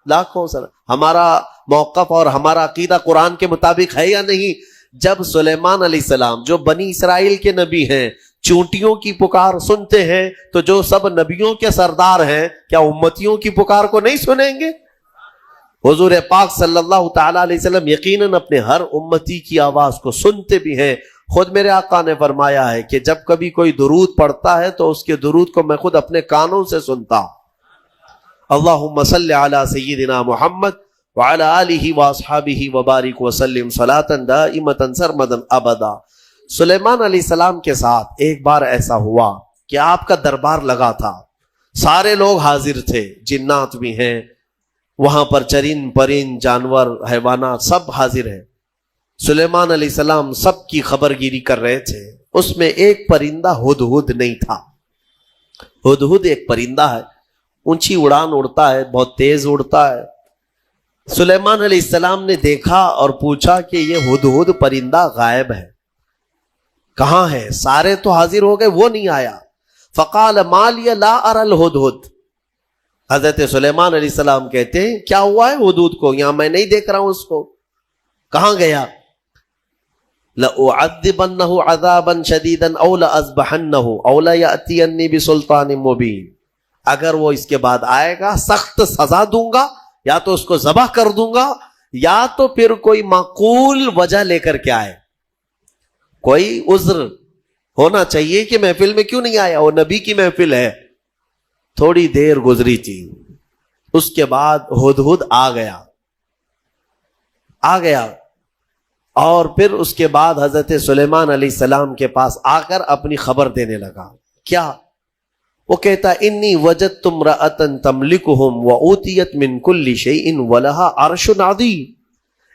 لاکھوں سلام۔ ہمارا موقف اور ہمارا عقیدہ قرآن کے مطابق ہے یا نہیں؟ جب سلیمان علیہ السلام جو بنی اسرائیل کے نبی ہیں چونٹیوں کی پکار سنتے ہیں، تو جو سب نبیوں کے سردار ہیں کیا امتیوں کی پکار کو نہیں سنیں گے؟ حضور پاک صلی اللہ تعالی علیہ وسلم یقیناً اپنے ہر امتی کی آواز کو سنتے بھی ہیں۔ خود میرے آقا نے فرمایا ہے کہ جب کبھی کوئی درود پڑھتا ہے تو اس کے درود کو میں خود اپنے کانوں سے سنتا ہوں۔ اللہم صلی علی سیدنا محمد وعلی آلہ واصحابہ وبارک وسلم صلاۃ دائمۃ سرمدا ابدا۔ سلیمان علیہ السلام کے ساتھ ایک بار ایسا ہوا کہ آپ کا دربار لگا تھا، سارے لوگ حاضر تھے، جنات بھی ہیں وہاں پر، چرند پرند جانور حیوانات سب حاضر ہیں۔ سلیمان علیہ السلام سب کی خبر گیری کر رہے تھے۔ اس میں ایک پرندہ ہدہد نہیں تھا۔ ہدہد ایک پرندہ ہے، اونچی اڑان اڑتا ہے، بہت تیز اڑتا ہے۔ سلیمان علیہ السلام نے دیکھا اور پوچھا کہ یہ ہدہد پرندہ غائب ہے، کہاں ہے؟ سارے تو حاضر ہو گئے، وہ نہیں آیا۔ فقال ما لی لا اری الہدہد۔ حضرت سلیمان علیہ السلام کہتے ہیں کیا ہوا ہے ہدہد کو؟ یہاں میں نہیں دیکھ رہا ہوں اس کو، کہاں گیا؟ لَأُعَذِّبَنَّهُ عَذَابًا شَدِيدًا أَوْ لَأَذْبَحَنَّهُ أَوْ لَيَأْتِيَنِّي بِسُلْطَانٍ مُبِينٍ۔ اگر وہ اس کے بعد آئے گا سخت سزا دوں گا، یا تو اس کو ذبح کر دوں گا، یا تو پھر کوئی معقول وجہ لے کر کے آئے، کوئی عذر ہونا چاہیے کہ محفل میں کیوں نہیں آیا، وہ نبی کی محفل ہے۔ تھوڑی دیر گزری تھی، اس کے بعد ہدہد آ گیا اور پھر اس کے بعد حضرت سلیمان علیہ السلام کے پاس آ کر اپنی خبر دینے لگا۔ کیا؟ وہ کہتا انی وجدت امرأۃ تملکہم وأوتیت من کل شیء ولہا عرش عظیم.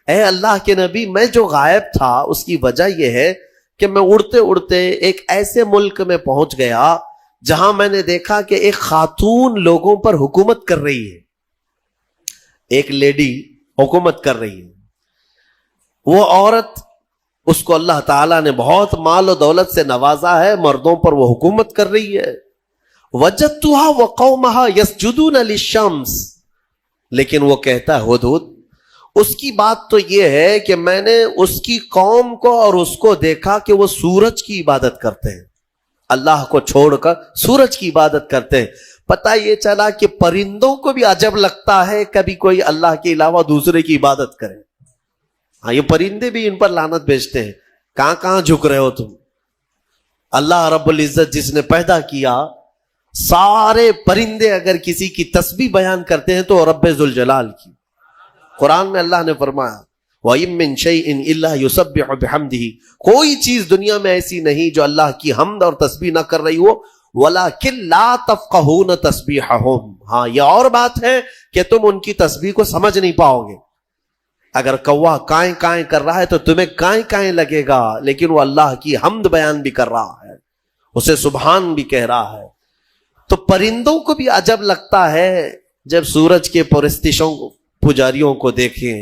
اے اللہ کے نبی، میں جو غائب تھا اس کی وجہ یہ ہے کہ میں اڑتے اڑتے ایک ایسے ملک میں پہنچ گیا جہاں میں نے دیکھا کہ ایک خاتون لوگوں پر حکومت کر رہی ہے. ایک لیڈی حکومت کر رہی ہے. وہ عورت، اس کو اللہ تعالیٰ نے بہت مال و دولت سے نوازا ہے، مردوں پر وہ حکومت کر رہی ہے. وجدتها وقومها يسجدون للشمس. لیکن وہ کہتا ہے ہدہد، اس کی بات تو یہ ہے کہ میں نے اس کی قوم کو اور اس کو دیکھا کہ وہ سورج کی عبادت کرتے ہیں، اللہ کو چھوڑ کر سورج کی عبادت کرتے ہیں. پتہ یہ چلا کہ پرندوں کو بھی عجب لگتا ہے کبھی کوئی اللہ کے علاوہ دوسرے کی عبادت کرے. ہاں، یہ پرندے بھی ان پر لعنت بھیجتے ہیں. کہاں کہاں جھک رہے ہو تم؟ اللہ رب العزت جس نے پیدا کیا، سارے پرندے اگر کسی کی تسبیح بیان کرتے ہیں تو رب ذوالجلال کی. قرآن میں اللہ نے فرمایا وَإِن مِّن شَيْءٍ إِلَّا يُسَبِّحُ بِحَمْدِهِ. کوئی چیز دنیا میں ایسی نہیں جو اللہ کی حمد اور تسبیح نہ کر رہی ہو. وَلَكِن لَا تَفْقَهُونَ تَسْبِيحَهُمْ. ہاں، یہ اور بات ہے کہ تم ان کی تسبیح کو سمجھ نہیں پاؤ گے. اگر کوا کائیں کائیں کر رہا ہے تو تمہیں کائیں کائیں لگے گا، لیکن وہ اللہ کی حمد بیان بھی کر رہا ہے، اسے سبحان بھی کہہ رہا ہے. تو پرندوں کو بھی عجب لگتا ہے جب سورج کے پرستشوں پجاریوں کو دیکھیں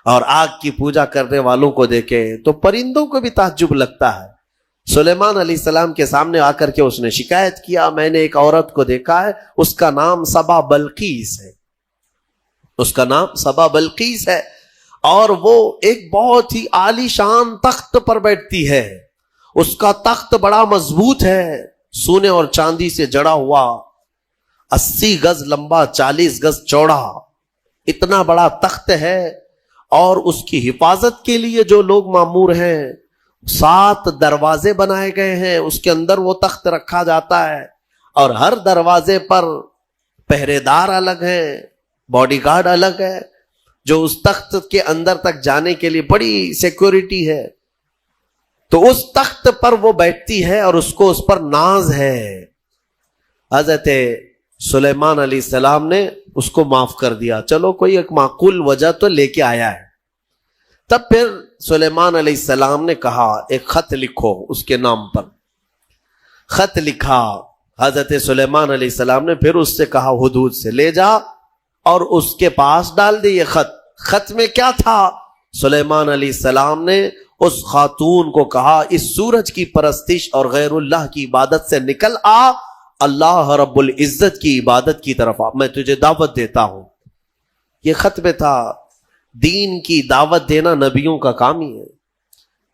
اور آگ کی پوجا کرنے والوں کو دیکھیں تو پرندوں کو بھی تعجب لگتا ہے. سلیمان علیہ السلام کے سامنے آ کر کے اس نے شکایت کیا، میں نے ایک عورت کو دیکھا ہے، اس کا نام سبا بلقیس ہے، اس کا نام سبا بلقیس ہے، اور وہ ایک بہت ہی عالی شان تخت پر بیٹھتی ہے. اس کا تخت بڑا مضبوط ہے، سونے اور چاندی سے جڑا ہوا، 80 گز لمبا، 40 گز چوڑا، اتنا بڑا تخت ہے. اور اس کی حفاظت کے لیے جو لوگ مامور ہیں، 7 دروازے بنائے گئے ہیں، اس کے اندر وہ تخت رکھا جاتا ہے، اور ہر دروازے پر پہرے دار الگ ہیں، باڈی گارڈ الگ ہے، جو اس تخت کے اندر تک جانے کے لیے بڑی سیکورٹی ہے. تو اس تخت پر وہ بیٹھتی ہے اور اس کو اس پر ناز ہے. حضرت سلیمان علیہ السلام نے اس کو معاف کر دیا، چلو کوئی ایک معقول وجہ تو لے کے آیا ہے. تب پھر سلیمان علیہ السلام نے کہا ایک خط لکھو اس کے نام پر. خط لکھا. حضرت سلیمان علیہ السلام نے پھر اس سے کہا ہدہد سے لے جا اور اس کے پاس ڈال دے یہ خط. خط میں کیا تھا؟ سلیمان علیہ السلام نے اس خاتون کو کہا اس سورج کی پرستش اور غیر اللہ کی عبادت سے نکل آ، اللہ رب العزت کی عبادت کی طرف آ، میں تجھے دعوت دیتا ہوں. یہ خط میں تھا. دین کی دعوت دینا نبیوں کا کام ہی ہے.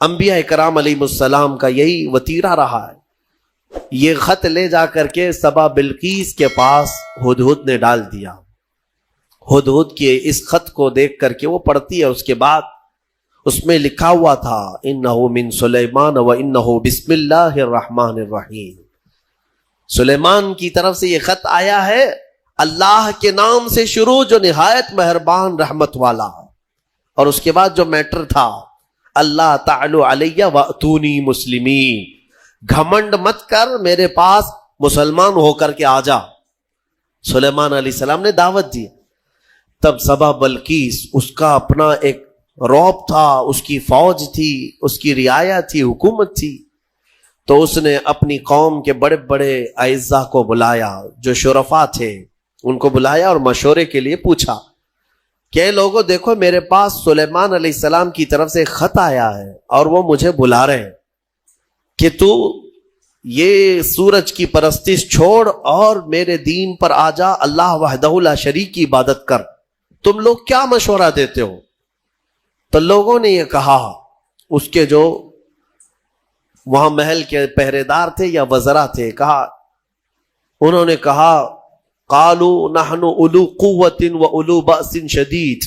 انبیاء کرام علیہ السلام کا یہی وتیرہ رہا ہے. یہ خط لے جا کر کے سبا بلقیس کے پاس ہدہد نے ڈال دیا. ہدہد کے اس خط کو دیکھ کر کے وہ پڑھتی ہے. اس کے بعد اس میں لکھا ہوا تھا انہو من سلیمان و انہو بسم اللہ الرحمن الرحیم. سلیمان کی طرف سے یہ خط آیا ہے، اللہ کے نام سے شروع جو نہایت مہربان رحمت والا. اور اس کے بعد جو میٹر تھا اللہ تعالی علیہ واتونی مسلمین، گھمنڈ مت کر، میرے پاس مسلمان ہو کر کے آ جا. سلیمان علیہ السلام نے دعوت دی. تب سبا بلقیس، اس کا اپنا ایک رعب تھا، اس کی فوج تھی، اس کی رعایا تھی، حکومت تھی. تو اس نے اپنی قوم کے بڑے بڑے اعزاء کو بلایا، جو شرفاء تھے ان کو بلایا اور مشورے کے لیے پوچھا کہ لوگوں دیکھو میرے پاس سلیمان علیہ السلام کی طرف سے خط آیا ہے اور وہ مجھے بلا رہے ہیں کہ تو یہ سورج کی پرستش چھوڑ اور میرے دین پر آ جا، اللہ وحدہ لا شریک کی عبادت کر. تم لوگ کیا مشورہ دیتے ہو؟ تو لوگوں نے یہ کہا، اس کے جو وہاں محل کے پہرے دار تھے یا وزراء تھے، انہوں نے کہا قالوا نحن اولو قوت و اولو بأس شدید،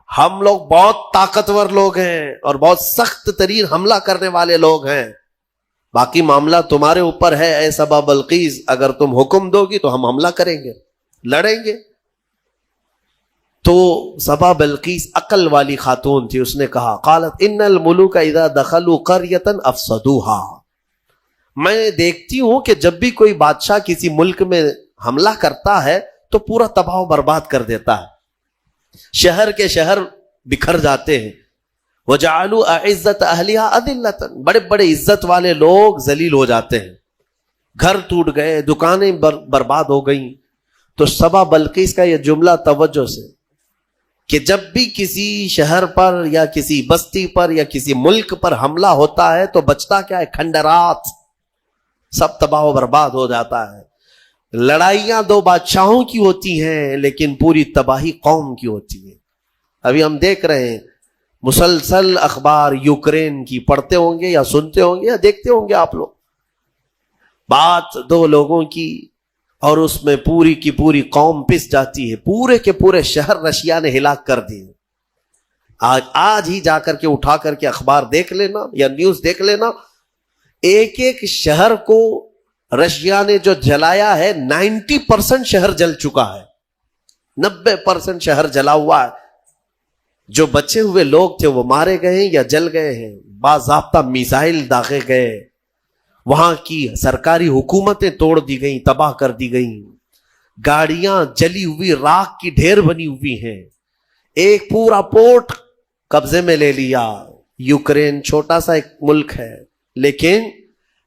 ہم لوگ بہت طاقتور لوگ ہیں اور بہت سخت ترین حملہ کرنے والے لوگ ہیں، باقی معاملہ تمہارے اوپر ہے اے سبا بلقیس، اگر تم حکم دو گی تو ہم حملہ کریں گے، لڑیں گے. تو سبا بلقیس عقل والی خاتون تھی، اس نے کہا قالت ان الملوک اذا دخلوا قرية افسدوها، میں دیکھتی ہوں کہ جب بھی کوئی بادشاہ کسی ملک میں حملہ کرتا ہے تو پورا تباہ و برباد کر دیتا ہے، شہر کے شہر بکھر جاتے ہیں. وَجَعَلُوا أَعِزَّةَ أَهْلِهَا أَذِلَّةً، بڑے بڑے عزت والے لوگ ذلیل ہو جاتے ہیں، گھر ٹوٹ گئے، دکانیں برباد ہو گئیں. تو سبا بلقیس کا یہ جملہ توجہ سے، کہ جب بھی کسی شہر پر یا کسی بستی پر یا کسی ملک پر حملہ ہوتا ہے تو بچتا کیا ہے؟ کھنڈرات، سب تباہ و برباد ہو جاتا ہے. لڑائیاں دو بادشاہوں کی ہوتی ہیں لیکن پوری تباہی قوم کی ہوتی ہے. ابھی ہم دیکھ رہے ہیں مسلسل اخبار یوکرین کی پڑھتے ہوں گے یا سنتے ہوں گے یا دیکھتے ہوں گے آپ لوگ، بات دو لوگوں کی اور اس میں پوری کی پوری قوم پس جاتی ہے، پورے کے پورے شہر رشیا نے ہلاک کر دیے. آج ہی جا کر کے اٹھا کر کے اخبار دیکھ لینا یا نیوز دیکھ لینا، ایک ایک شہر کو رشیا نے جو جلایا ہے 90% شہر جل چکا ہے، 90% شہر جلا ہوا ہے. جو بچے ہوئے لوگ تھے وہ مارے گئے ہیں یا جل گئے ہیں، باضابطہ میزائل داغے گئے، وہاں کی سرکاری حکومتیں توڑ دی گئیں، تباہ کر دی گئیں، گاڑیاں جلی ہوئی راکھ کی ڈھیر بنی ہوئی ہیں، ایک پورا پورٹ قبضے میں لے لیا. یوکرین چھوٹا سا ایک ملک ہے لیکن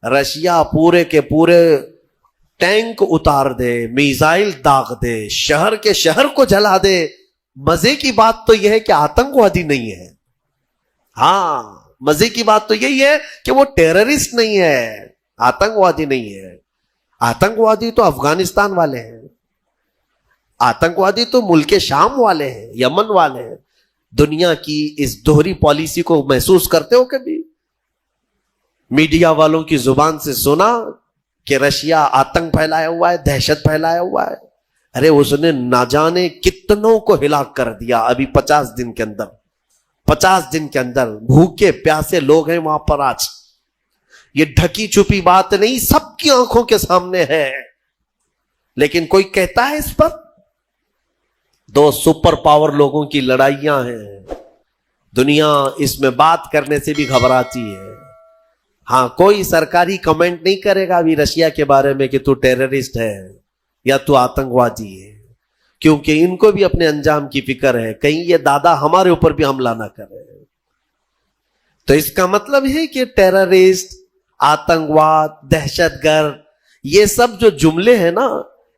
رشیا پورے کے پورے ٹینک اتار دے، میزائل داغ دے، شہر کے شہر کو جلا دے. مزے کی بات تو یہ ہے کہ آتنکوادی نہیں ہے. ہاں، مزے کی بات تو یہی ہے کہ وہ ٹیررسٹ نہیں ہے، آتنکوادی نہیں ہے. آتنکوادی تو افغانستان والے ہیں، آتنکوادی تو ملک شام والے ہیں، یمن والے ہیں. دنیا کی اس دوہری پالیسی کو محسوس کرتے ہو کبھی؟ میڈیا والوں کی زبان سے سنا کہ رشیا آتنک پھیلایا ہوا ہے، دہشت پھیلایا ہوا ہے. ارے اس نے نہ جانے کتنوں کو ہلاک کر دیا ابھی 50 دن کے اندر. 50 دن کے اندر بھوکے پیاسے لوگ ہیں وہاں پر. آج یہ ڈھکی چھپی بات نہیں، سب کی آنکھوں کے سامنے ہے، لیکن کوئی کہتا ہے اس پر؟ دو سپر پاور لوگوں کی لڑائیاں ہیں، دنیا اس میں بات کرنے سے بھی گھبراتی ہے. ہاں، کوئی سرکاری کمنٹ نہیں کرے گا ابھی رشیا کے بارے میں کہ تو ٹیررسٹ ہے یا تو آتنکوادی ہے، کیونکہ ان کو بھی اپنے انجام کی فکر ہے، کہیں یہ دادا ہمارے اوپر بھی حملہ نہ کرے. تو اس کا مطلب ہے کہ ٹیررسٹ، آتنکواد، دہشت گرد، یہ سب جو جملے ہیں نا،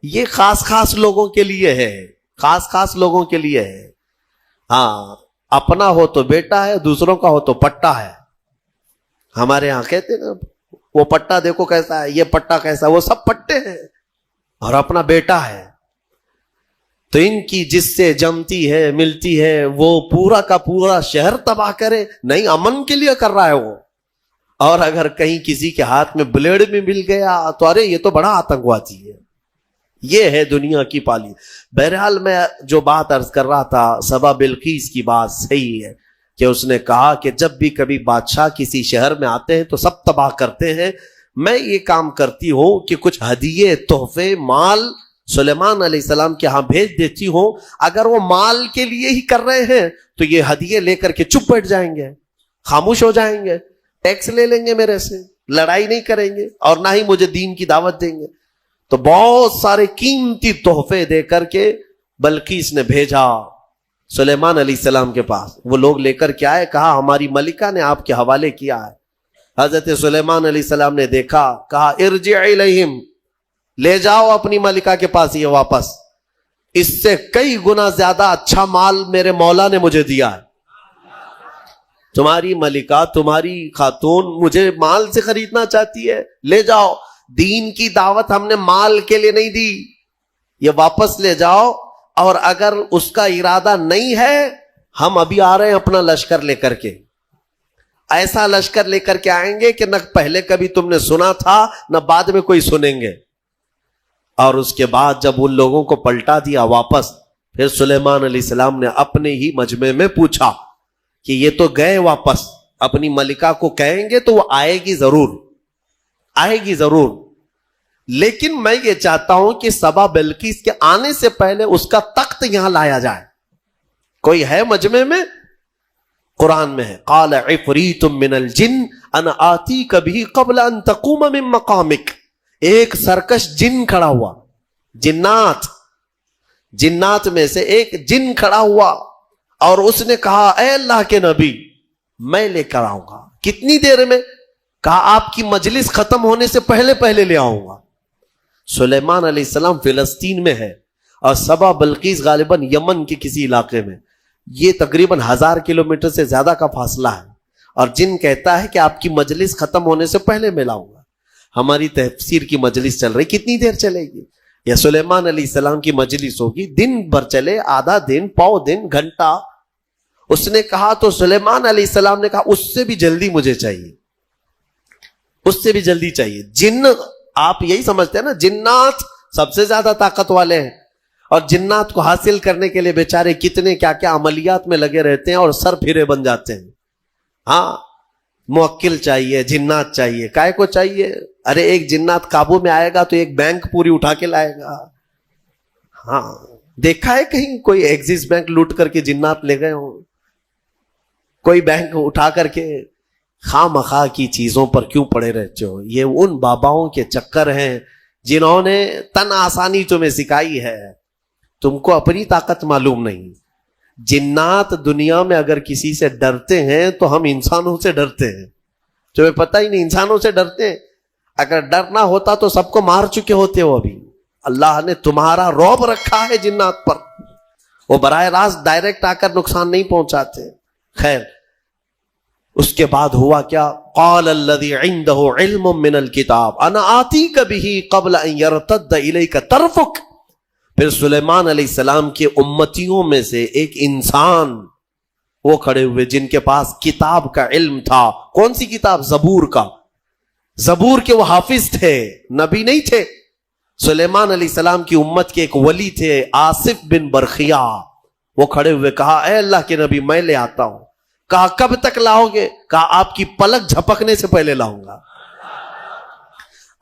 یہ خاص خاص لوگوں کے لیے ہے، خاص خاص لوگوں کے لیے ہے. ہاں، اپنا ہو تو بیٹا ہے، دوسروں کا ہو تو پٹا ہے. ہمارے ہاں کہتے ہیں نا، وہ پٹا دیکھو کیسا ہے، یہ پٹا کیسا ہے، وہ سب پٹے ہیں اور اپنا بیٹا ہے. تو ان کی جس سے جمتی ہے ملتی ہے وہ پورا کا پورا شہر تباہ کرے، نہیں امن کے لیے کر رہا ہے وہ. اور اگر کہیں کسی کے ہاتھ میں بلیڈ میں مل گیا تو ارے یہ تو بڑا آتنکوادی ہے. یہ ہے دنیا کی پالی. بہرحال میں جو بات عرض کر رہا تھا، سبا بلقیس کی بات صحیح ہے کہ اس نے کہا کہ جب بھی کبھی بادشاہ کسی شہر میں آتے ہیں تو سب تباہ کرتے ہیں. میں یہ کام کرتی ہوں کہ کچھ ہدیے، تحفے، مال سلیمان علیہ السلام کے ہاں بھیج دیتی ہوں. اگر وہ مال کے لیے ہی کر رہے ہیں تو یہ ہدیے لے کر کے چپ بیٹھ جائیں گے، خاموش ہو جائیں گے، ٹیکس لے لیں گے میرے سے، لڑائی نہیں کریں گے اور نہ ہی مجھے دین کی دعوت دیں گے. تو بہت سارے قیمتی تحفے دے کر کے بلقیس نے بھیجا سلیمان علیہ السلام کے پاس. وہ لوگ لے کر کے آئے، کہا ہماری ملکہ نے آپ کے حوالے کیا ہے. حضرت سلیمان علیہ السلام نے دیکھا، کہا ارجع الیہم، لے جاؤ اپنی ملکہ کے پاس یہ واپس، اس سے کئی گنا زیادہ اچھا مال میرے مولا نے مجھے دیا ہے. تمہاری ملکہ، تمہاری خاتون مجھے مال سے خریدنا چاہتی ہے، لے جاؤ. دین کی دعوت ہم نے مال کے لیے نہیں دی، یہ واپس لے جاؤ. اور اگر اس کا ارادہ نہیں ہے، ہم ابھی آ رہے ہیں اپنا لشکر لے کر کے. ایسا لشکر لے کر کے آئیں گے کہ نہ پہلے کبھی تم نے سنا تھا نہ بعد میں کوئی سنیں گے. اور اس کے بعد جب ان لوگوں کو پلٹا دیا واپس، پھر سلیمان علیہ السلام نے اپنے ہی مجمع میں پوچھا کہ یہ تو گئے واپس، اپنی ملکہ کو کہیں گے تو وہ آئے گی ضرور، آئے گی ضرور، لیکن میں یہ چاہتا ہوں کہ سبا بلقیس کے آنے سے پہلے اس کا تخت یہاں لایا جائے. کوئی ہے مجمع میں؟ قرآن میں ہے قال عفریت من الجن انا آتیک بہ قبل ان تقوم من مقامک. ایک سرکش جن کھڑا ہوا, جنات میں سے ایک جن کھڑا ہوا اور اس نے کہا اے اللہ کے نبی میں لے کر آؤں گا. کتنی دیر میں؟ کہا آپ کی مجلس ختم ہونے سے پہلے لے آؤں گا. سلیمان علیہ السلام فلسطین میں ہے اور سبا بلقیس غالباً یمن کے کسی علاقے میں. یہ تقریباً 1000 کلومیٹر سے زیادہ کا فاصلہ ہے, اور جن کہتا ہے کہ آپ کی مجلس ختم ہونے سے پہلے میں لاؤں گا. ہماری تفسیر کی مجلس چل رہی, کتنی دیر چلے گی؟ یا سلیمان علیہ السلام کی مجلس ہوگی دن بھر چلے, آدھا دن, پاؤ دن, گھنٹہ. اس نے کہا تو سلیمان علیہ السلام نے کہا اس سے بھی جلدی مجھے چاہیے, اس سے بھی جلدی چاہیے. جن آپ یہی سمجھتے ہیں نا, جنات سب سے زیادہ طاقت والے ہیں, اور جنات کو حاصل کرنے کے لیے بیچارے کتنے کیا کیا عملیات میں لگے رہتے ہیں اور سر پھرے بن جاتے ہیں. ہاں موکل چاہیے, جنات چاہیے. کائے کو چاہیے؟ ارے ایک جنات قابو میں آئے گا تو ایک بینک پوری اٹھا کے لائے گا. ہاں دیکھا ہے کہیں کوئی ایکسس بینک لوٹ کر کے جنات لے گئے ہوں؟ کوئی بینک اٹھا کر کے خواہ مخواہ کی چیزوں پر کیوں پڑے رہتے ہو؟ یہ ان باباؤں کے چکر ہیں جنہوں نے تن آسانی تمہیں سکھائی ہے, تم کو اپنی طاقت معلوم نہیں. جنات دنیا میں اگر کسی سے ڈرتے ہیں تو ہم انسانوں سے ڈرتے ہیں. تمہیں پتہ ہی نہیں, انسانوں سے ڈرتے ہیں. اگر ڈرنا ہوتا تو سب کو مار چکے ہوتے ہو. ابھی اللہ نے تمہارا رعب رکھا ہے جنات پر, وہ براہ راست ڈائریکٹ آ کر نقصان نہیں پہنچاتے. خیر, اس کے بعد ہوا کیا؟ قال الذی عنده علم من الکتاب انا آتیک بہ قبل ان یرتد الیک طرفک. پھر سلیمان علیہ السلام کے امتیوں میں سے ایک انسان وہ کھڑے ہوئے جن کے پاس کتاب کا علم تھا. کون سی کتاب؟ زبور کا. زبور کے وہ حافظ تھے, نبی نہیں تھے. سلیمان علیہ السلام کی امت کے ایک ولی تھے آصف بن برخیا. وہ کھڑے ہوئے, کہا اے اللہ کے نبی میں لے آتا ہوں. کہا کب تک لاؤ گے؟ کہا آپ کی پلک جھپکنے سے پہلے لاؤں گا.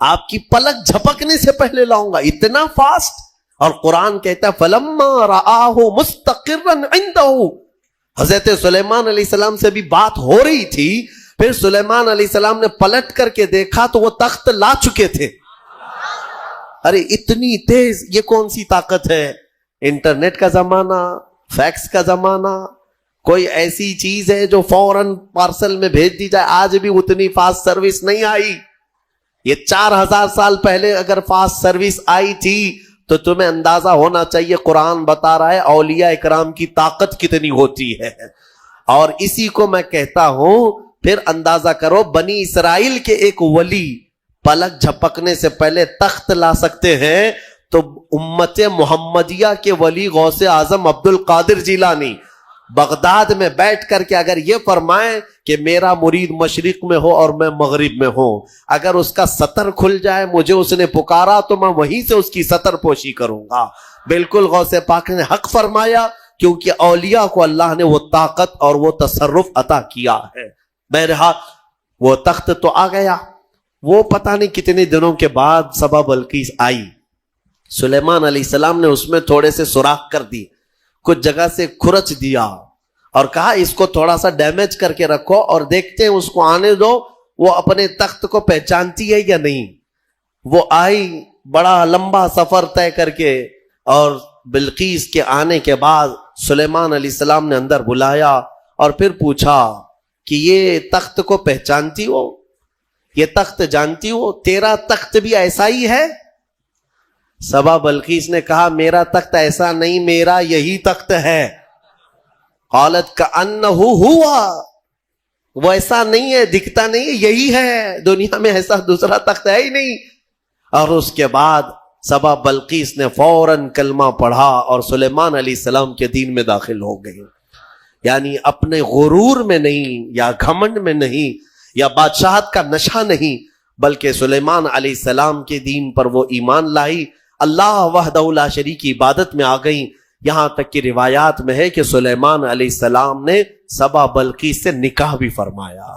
آپ کی پلک جھپکنے سے پہلے لاؤں گا. اتنا فاسٹ. اور قرآن کہتا ہے فَلَمَّا رَآهُ مُسْتَقِرًّا عِنْدَهُ. حضرت سلیمان علیہ السلام سے بھی بات ہو رہی تھی, پھر سلیمان علیہ السلام نے پلٹ کر کے دیکھا تو وہ تخت لا چکے تھے. ارے اتنی تیز, یہ کون سی طاقت ہے؟ انٹرنیٹ کا زمانہ, فیکس کا زمانہ, کوئی ایسی چیز ہے جو فوراً پارسل میں بھیج دی جائے. آج بھی اتنی فاسٹ سروس نہیں آئی. یہ 4000 سال پہلے اگر فاسٹ سروس آئی تھی تو تمہیں اندازہ ہونا چاہیے قرآن بتا رہا ہے اولیاء اکرام کی طاقت کتنی ہوتی ہے. اور اسی کو میں کہتا ہوں, پھر اندازہ کرو بنی اسرائیل کے ایک ولی پلک جھپکنے سے پہلے تخت لا سکتے ہیں, تو امت محمدیہ کے ولی غوث اعظم عبد القادر جیلانی بغداد میں بیٹھ کر کے اگر یہ فرمائیں کہ میرا مرید مشرق میں ہو اور میں مغرب میں ہوں, اگر اس کا سطر کھل جائے, مجھے اس نے پکارا تو میں وہیں سے اس کی سطر پوشی کروں گا. بالکل غوث پاک نے حق فرمایا, کیونکہ اولیاء کو اللہ نے وہ طاقت اور وہ تصرف عطا کیا ہے. بہرحال وہ تخت تو آ گیا. وہ پتہ نہیں کتنے دنوں کے بعد سبا بلقیس آئی. سلیمان علیہ السلام نے اس میں تھوڑے سے سوراخ کر دی, کچھ جگہ سے کھرچ دیا اور کہا اس کو تھوڑا سا ڈیمیج کر کے رکھو اور دیکھتے ہیں اس کو آنے دو وہ اپنے تخت کو پہچانتی ہے یا نہیں. وہ آئی بڑا لمبا سفر طے کر کے, اور بلقیس کے آنے کے بعد سلیمان علیہ السلام نے اندر بلایا اور پھر پوچھا کہ یہ تخت کو پہچانتی ہو, یہ تخت جانتی ہو, تیرا تخت بھی ایسا ہی ہے؟ سبا بلقیس نے کہا میرا تخت ایسا نہیں, میرا یہی تخت ہے. قالت کأنہ ہوا, وہ ایسا نہیں ہے, دکھتا نہیں ہے, یہی ہے, دنیا میں ایسا دوسرا تخت ہے ہی نہیں. اور اس کے بعد سبا بلقیس نے فوراً کلمہ پڑھا اور سلیمان علیہ السلام کے دین میں داخل ہو گئی. یعنی اپنے غرور میں نہیں, یا گھمنڈ میں نہیں, یا بادشاہت کا نشہ نہیں, بلکہ سلیمان علیہ السلام کے دین پر وہ ایمان لائی, اللہ وحدہ لا شریک کی عبادت میں آ گئیں. یہاں تک کہ روایات میں ہے کہ سلیمان علیہ السلام نے سبا بلقیس سے نکاح بھی فرمایا.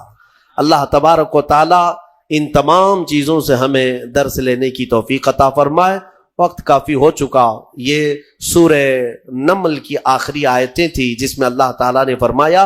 اللہ تبارک و تعالی ان تمام چیزوں سے ہمیں درس لینے کی توفیق عطا فرمائے. وقت کافی ہو چکا. یہ سورہ نمل کی آخری آیتیں تھی جس میں اللہ تعالیٰ نے فرمایا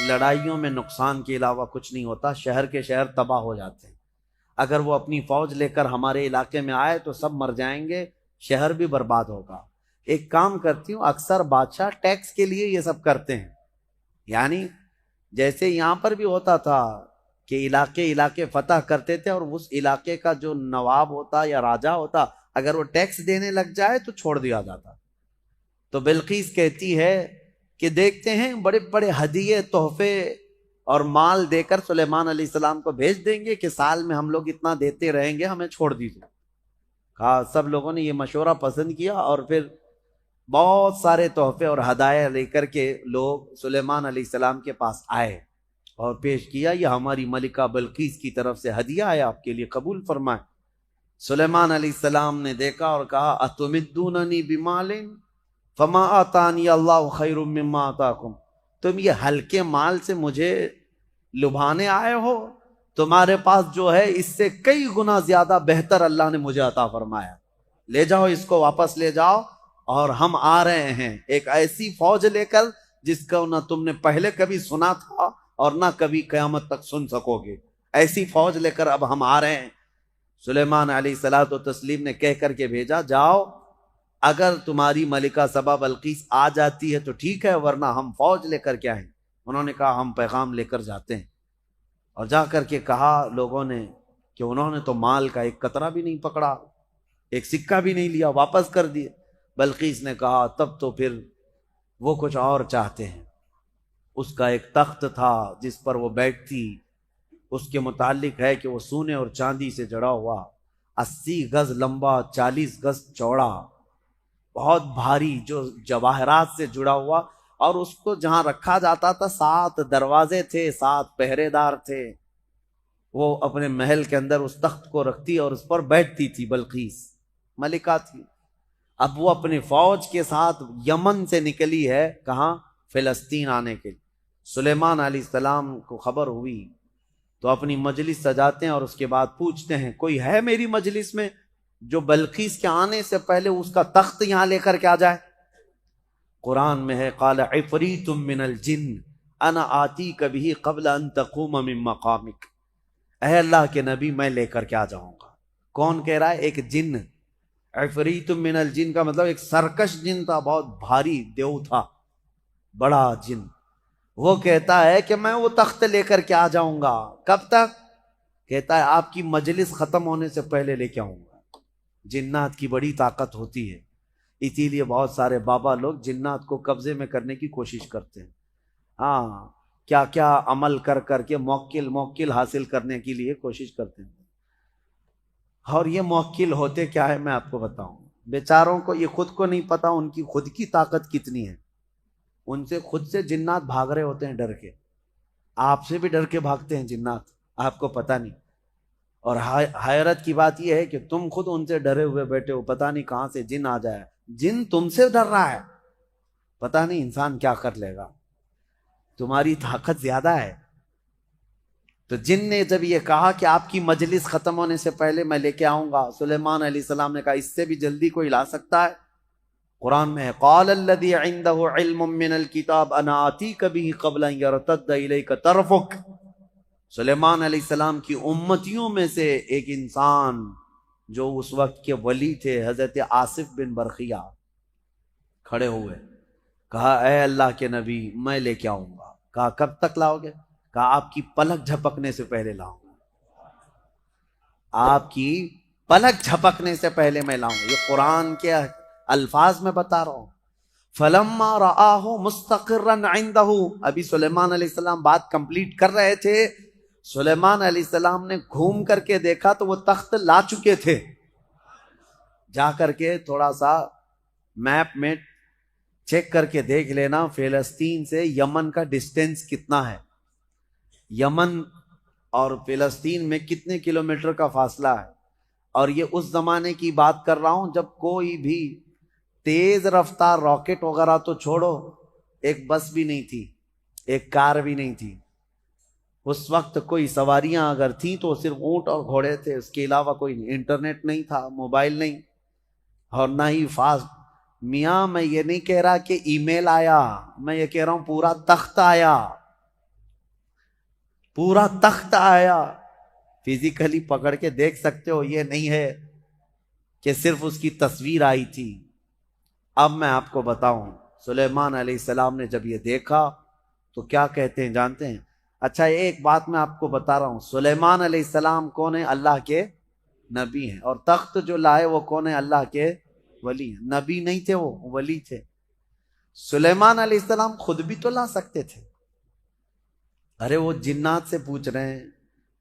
لڑائیوں میں نقصان کے علاوہ کچھ نہیں ہوتا، شہر کے شہر تباہ ہو جاتے ہیں۔ اگر وہ اپنی فوج لے کر ہمارے علاقے میں آئے تو سب مر جائیں گے، شہر بھی برباد ہوگا۔ ایک کام کرتی ہوں، اکثر بادشاہ ٹیکس کے لیے یہ سب کرتے ہیں، یعنی جیسے یہاں پر بھی ہوتا تھا کہ علاقے فتح کرتے تھے اور اس علاقے کا جو نواب ہوتا یا راجا ہوتا اگر وہ ٹیکس دینے لگ جائے تو چھوڑ دیا جاتا۔ تو بلقیس کہتی ہے کہ دیکھتے ہیں بڑے بڑے ہدیے تحفے اور مال دے کر سلیمان علیہ السلام کو بھیج دیں گے کہ سال میں ہم لوگ اتنا دیتے رہیں گے، ہمیں چھوڑ دیجیے۔ کہا سب لوگوں نے یہ مشورہ پسند کیا اور پھر بہت سارے تحفے اور ہدایہ لے کر کے لوگ سلیمان علیہ السلام کے پاس آئے اور پیش کیا، یہ ہماری ملکہ بلقیس کی طرف سے ہدیہ ہے، آپ کے لیے قبول فرمائیں۔ سلیمان علیہ السلام نے دیکھا اور کہا اتمدوننی بمال فما آتانی اللہ خیر مما آتاکم، تم یہ ہلکے مال سے مجھے لبھانے آئے ہو؟ تمہارے پاس جو ہے اس سے کئی گنا زیادہ بہتر اللہ نے مجھے عطا فرمایا، لے جاؤ اس کو، واپس لے جاؤ، اور ہم آ رہے ہیں ایک ایسی فوج لے کر جس کا نہ تم نے پہلے کبھی سنا تھا اور نہ کبھی قیامت تک سن سکو گے، ایسی فوج لے کر اب ہم آ رہے ہیں۔ سلیمان علیہ الصلوۃ والتسلیم نے کہہ کر کے بھیجا، جاؤ، اگر تمہاری ملکہ سبا بلقیس آ جاتی ہے تو ٹھیک ہے، ورنہ ہم فوج لے کر کے آئیں۔ انہوں نے کہا ہم پیغام لے کر جاتے ہیں، اور جا کر کے کہا لوگوں نے کہ انہوں نے تو مال کا ایک قطرہ بھی نہیں پکڑا، ایک سکہ بھی نہیں لیا، واپس کر دیے۔ بلقیس نے کہا تب تو پھر وہ کچھ اور چاہتے ہیں۔ اس کا ایک تخت تھا جس پر وہ بیٹھتی، اس کے متعلق ہے کہ وہ سونے اور چاندی سے جڑا ہوا، 80 گز لمبا، 40 گز چوڑا، بہت بھاری، جو جواہرات سے جڑا ہوا، اور اس کو جہاں رکھا جاتا تھا 7 دروازے تھے، 7 پہرے دار تھے۔ وہ اپنے محل کے اندر اس تخت کو رکھتی اور اس پر بیٹھتی تھی، بلقیس ملکہ تھی۔ اب وہ اپنی فوج کے ساتھ یمن سے نکلی ہے، کہاں؟ فلسطین آنے کے لیے۔ سلیمان علیہ السلام کو خبر ہوئی تو اپنی مجلس سجاتے ہیں اور اس کے بعد پوچھتے ہیں کوئی ہے میری مجلس میں جو بلقیس کے آنے سے پہلے اس کا تخت یہاں لے کر کے آ جائے؟ قرآن میں ہے قال عفریت من الجن انا آتیک بہ قبل ان تقوم من مقامک، اے اللہ کے نبی میں لے کر کے آ جاؤں گا۔ کون کہہ رہا ہے؟ ایک جن۔ عفریت من الجن کا مطلب ایک سرکش جن تھا، بہت بھاری دیو تھا، بڑا جن۔ وہ کہتا ہے کہ میں وہ تخت لے کر کے آ جاؤں گا۔ کب تک؟ کہتا ہے آپ کی مجلس ختم ہونے سے پہلے لے کے آؤں گا۔ جنات کی بڑی طاقت ہوتی ہے، اسی لیے بہت سارے بابا لوگ جنات کو قبضے میں کرنے کی کوشش کرتے ہیں۔ ہاں، کیا کیا عمل کر کر کے موکل حاصل کرنے کے لیے کوشش کرتے ہیں، اور یہ موکل ہوتے کیا ہے میں آپ کو بتاؤں۔ بیچاروں کو یہ خود کو نہیں پتا ان کی خود کی طاقت کتنی ہے، ان سے خود سے جنات بھاگ رہے ہوتے ہیں ڈر کے، آپ سے بھی ڈر کے بھاگتے ہیں جنات، آپ کو پتہ نہیں۔ اور حیرت کی بات یہ ہے کہ تم خود ان سے ڈرے ہوئے بیٹھے ہو، پتہ نہیں کہاں سے جن آ جائے، جن تم سے ڈر رہا ہے، پتہ نہیں انسان کیا کر لے گا، تمہاری طاقت زیادہ ہے۔ تو جن نے جب یہ کہا کہ آپ کی مجلس ختم ہونے سے پہلے میں لے کے آؤں گا، سلیمان علیہ السلام نے کہا اس سے بھی جلدی کوئی لا سکتا ہے؟ قرآن میں ہے قال الذی عنده علم من الکتاب انا آتیک بہ قبل ان یرتد الیک طرفک۔ سلیمان علیہ السلام کی امتیوں میں سے ایک انسان جو اس وقت کے ولی تھے، حضرت آصف بن برخیہ، کھڑے ہوئے، کہا اے اللہ کے نبی میں لے کے آؤں گا۔ کہا کب تک لاؤ گے؟ کہا آپ کی پلک جھپکنے سے پہلے لاؤں گا، آپ کی پلک جھپکنے سے پہلے میں لاؤں گا۔ یہ قرآن کے الفاظ میں بتا رہا ہوں۔ فلما رآہ مستقرا عنده، ابھی سلیمان علیہ السلام بات کمپلیٹ کر رہے تھے، سلیمان علیہ السلام نے گھوم کر کے دیکھا تو وہ تخت لا چکے تھے۔ جا کر کے تھوڑا سا میپ میں چیک کر کے دیکھ لینا فلسطین سے یمن کا ڈسٹینس کتنا ہے، یمن اور فلسطین میں کتنے کلومیٹر کا فاصلہ ہے۔ اور یہ اس زمانے کی بات کر رہا ہوں جب کوئی بھی تیز رفتار راکٹ وغیرہ تو چھوڑو، ایک بس بھی نہیں تھی، ایک کار بھی نہیں تھی۔ اس وقت کوئی سواریاں اگر تھیں تو صرف اونٹ اور گھوڑے تھے، اس کے علاوہ کوئی نہیں، انٹرنیٹ نہیں تھا، موبائل نہیں، اور نہ ہی فاسٹ۔ میاں میں یہ نہیں کہہ رہا کہ ای میل آیا، میں یہ کہہ رہا ہوں پورا تخت آیا، پورا تخت آیا. فزیکلی پکڑ کے دیکھ سکتے ہو, یہ نہیں ہے کہ صرف اس کی تصویر آئی تھی. اب میں آپ کو بتاؤں, سلیمان علیہ السلام نے جب یہ دیکھا تو کیا کہتے ہیں جانتے ہیں؟ اچھا ایک بات میں آپ کو بتا رہا ہوں, سلیمان علیہ السلام کون ہے؟ اللہ کے نبی ہیں. اور تخت جو لائے وہ کون ہے؟ اللہ کے ولی ہیں. نبی نہیں تھے, وہ ولی تھے. سلیمان علیہ السلام خود بھی تو لا سکتے تھے. ارے وہ جنات سے پوچھ رہے ہیں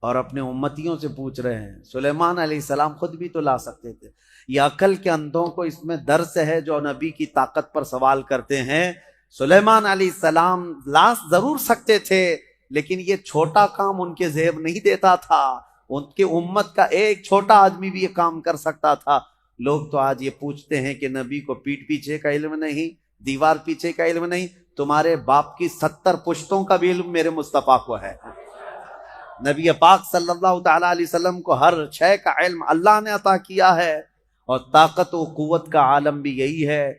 اور اپنے امتیوں سے پوچھ رہے ہیں, سلیمان علیہ السلام خود بھی تو لا سکتے تھے. یہ عقل کے اندھوں کو اس میں درس ہے جو نبی کی طاقت پر سوال کرتے ہیں. سلیمان علیہ السلام لا ضرور سکتے تھے, لیکن یہ چھوٹا کام ان کے ذہن نہیں دیتا تھا. ان کے امت کا ایک چھوٹا آدمی بھی یہ کام کر سکتا تھا. لوگ تو آج یہ پوچھتے ہیں کہ نبی کو پیٹ پیچھے کا علم نہیں, دیوار پیچھے کا علم نہیں. تمہارے باپ کی 70 پشتوں کا بھی علم میرے مصطفیٰ کو ہے. نبی پاک صلی اللہ تعالیٰ علیہ وسلم کو ہر شے کا علم اللہ نے عطا کیا ہے, اور طاقت و قوت کا عالم بھی یہی ہے.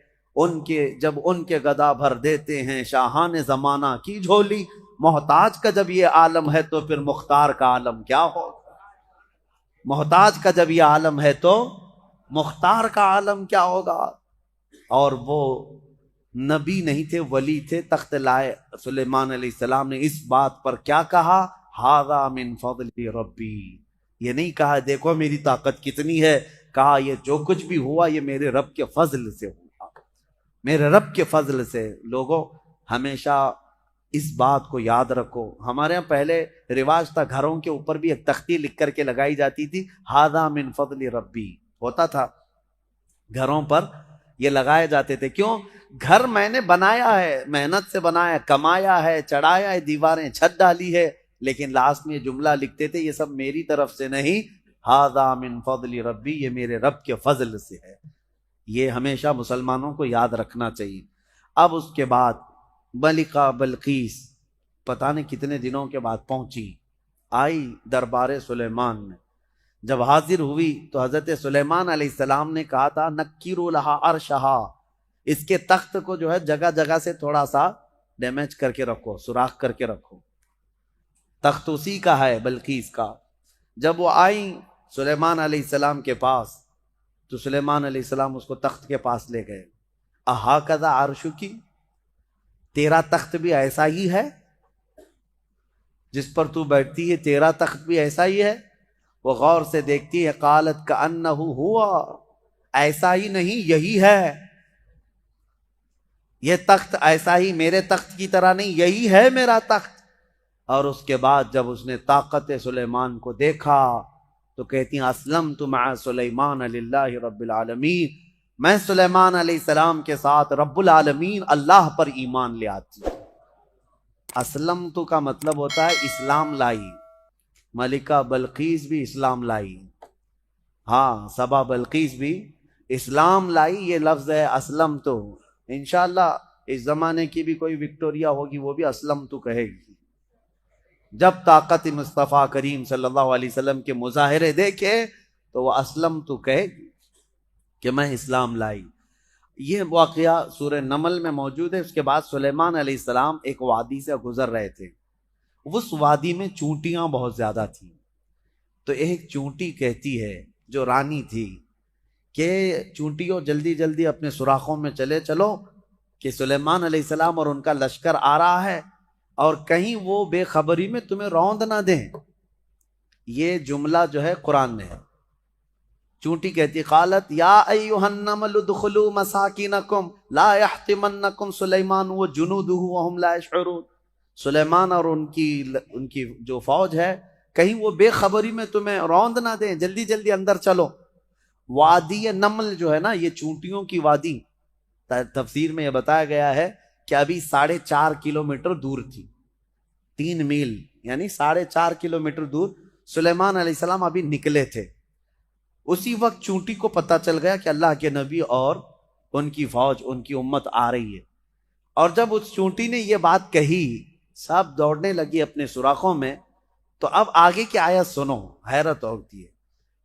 جب ان کے گدا بھر دیتے ہیں شاہان زمانہ کی جھولی, محتاج کا جب یہ عالم ہے تو پھر مختار کا عالم کیا ہوگا؟ محتاج کا جب یہ عالم ہے تو مختار کا عالم کیا ہوگا؟ اور وہ نبی نہیں تھے, ولی تھے. تخت لائے سلیمان علیہ السلام نے اس بات پر کیا کہا؟ ھذا من فضل ربی. یہ نہیں کہا دیکھو میری طاقت کتنی ہے, کہا یہ جو کچھ بھی ہوا یہ میرے رب کے فضل سے ہوا, میرے رب کے فضل سے. لوگوں ہمیشہ اس بات کو یاد رکھو. ہمارے یہاں پہلے رواج تھا, گھروں کے اوپر بھی ایک تختی لکھ کر کے لگائی جاتی تھی, ھذا من فضل ربی ہوتا تھا. گھروں پر یہ لگائے جاتے تھے. کیوں؟ گھر میں نے بنایا ہے, محنت سے بنایا, کمایا ہے, چڑھایا ہے, دیواریں چھت ڈالی ہے, لیکن لاسٹ میں یہ جملہ لکھتے تھے یہ سب میری طرف سے نہیں, ھذا من فضل ربی, یہ میرے رب کے فضل سے ہے. یہ ہمیشہ مسلمانوں کو یاد رکھنا چاہیے. اب اس کے بعد ملکہ بلقیس پتہ نہیں کتنے دنوں کے بعد پہنچی, آئی دربار سلیمان میں. جب حاضر ہوئی تو حضرت سلیمان علیہ السلام نے کہا تھا نکروا لہا عرشہا, اس کے تخت کو جو ہے جگہ جگہ سے تھوڑا سا ڈیمیج کر کے رکھو, سوراخ کر کے رکھو. تخت اسی کا ہے, بلقیس کا. جب وہ آئیں سلیمان علیہ السلام کے پاس تو سلیمان علیہ السلام اس کو تخت کے پاس لے گئے. اہاکذا عرشکی, تیرا تخت بھی ایسا ہی ہے جس پر تو بیٹھتی ہے, تیرا تخت بھی ایسا ہی ہے. وہ غور سے دیکھتی ہے, قالت کأنہ ہوا, ایسا ہی نہیں یہی ہے. یہ تخت ایسا ہی, میرے تخت کی طرح نہیں, یہی ہے میرا تخت. اور اس کے بعد جب اس نے طاقت سلیمان کو دیکھا تو کہتی ہیں اسلمت مع سلیمان للہ رب العالمین, میں سلیمان علیہ السلام کے ساتھ رب العالمین اللہ پر ایمان لے آتی. اسلمت کا مطلب ہوتا ہے اسلام لائی. ملکہ بلقیس بھی اسلام لائی, ہاں سبا بلقیس بھی اسلام لائی. یہ لفظ ہے اسلمت. انشاءاللہ اس زمانے کی بھی کوئی وکٹوریا ہوگی وہ بھی اسلمت کہے گی. جب طاقت مصطفیٰ کریم صلی اللہ علیہ وسلم کے مظاہرے دیکھے تو وہ اسلمت کہے گی کہ میں اسلام لائی. یہ واقعہ سورہ نمل میں موجود ہے. اس کے بعد سلیمان علیہ السلام ایک وادی سے گزر رہے تھے. اس وادی میں چونٹیاں بہت زیادہ تھیں. تو ایک چونٹی کہتی ہے جو رانی تھی کہ چونٹیوں جلدی جلدی اپنے سوراخوں میں چلو کہ سلیمان علیہ السلام اور ان کا لشکر آ رہا ہے, اور کہیں وہ بے خبری میں تمہیں روند نہ دیں. یہ جملہ جو ہے قرآن میں ہے. چونٹی کہتی قالت یا ایھا النمل ادخلوا مساکنکم لا یحطمنکم سلیمان وجنودہ وہم لا یشعرون. سلیمان اور ان کی جو فوج ہے کہیں وہ بے خبری میں تمہیں روند نہ دیں, جلدی جلدی اندر چلو. وادی نمل جو ہے نا, یہ چونٹیوں کی وادی, تفسیر میں یہ بتایا گیا ہے کہ ابھی 4.5 کلومیٹر دور تھی. 3 میل یعنی 4.5 کلومیٹر دور سلیمان علیہ السلام ابھی نکلے تھے. اسی وقت چونٹی کو پتہ چل گیا کہ اللہ کے نبی اور ان کی فوج, ان کی امت آ رہی ہے. اور جب اس چونٹی نے یہ بات کہی سب دوڑنے لگی اپنے سوراخوں میں. تو اب آگے کی آیت سنو, حیرت ہوتی ہے.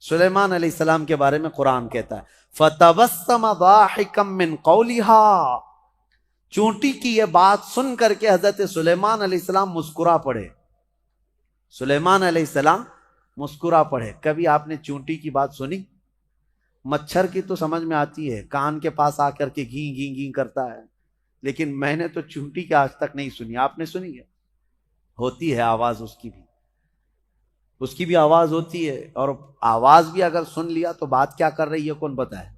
سلیمان علیہ السلام کے بارے میں قرآن کہتا ہے فَتَبَسَّمَ ضَاحِكًا مِّن قَوْلِهَا, چونٹی کی یہ بات سن کر کے حضرت سلیمان علیہ السلام مسکرا پڑے. سلیمان علیہ السلام مسکرا پڑے. کبھی آپ نے چونٹی کی بات سنی؟ مچھر کی تو سمجھ میں آتی ہے، کان کے پاس آ کر کے گیں گیں گیں کرتا ہے، لیکن میں نے تو چونٹی کی آج تک نہیں سنی. آپ نے سنی ہے؟ ہوتی ہے آواز اس کی بھی آواز ہوتی ہے، اور آواز بھی اگر سن لیا تو بات کیا کر رہی ہے کون بتائے.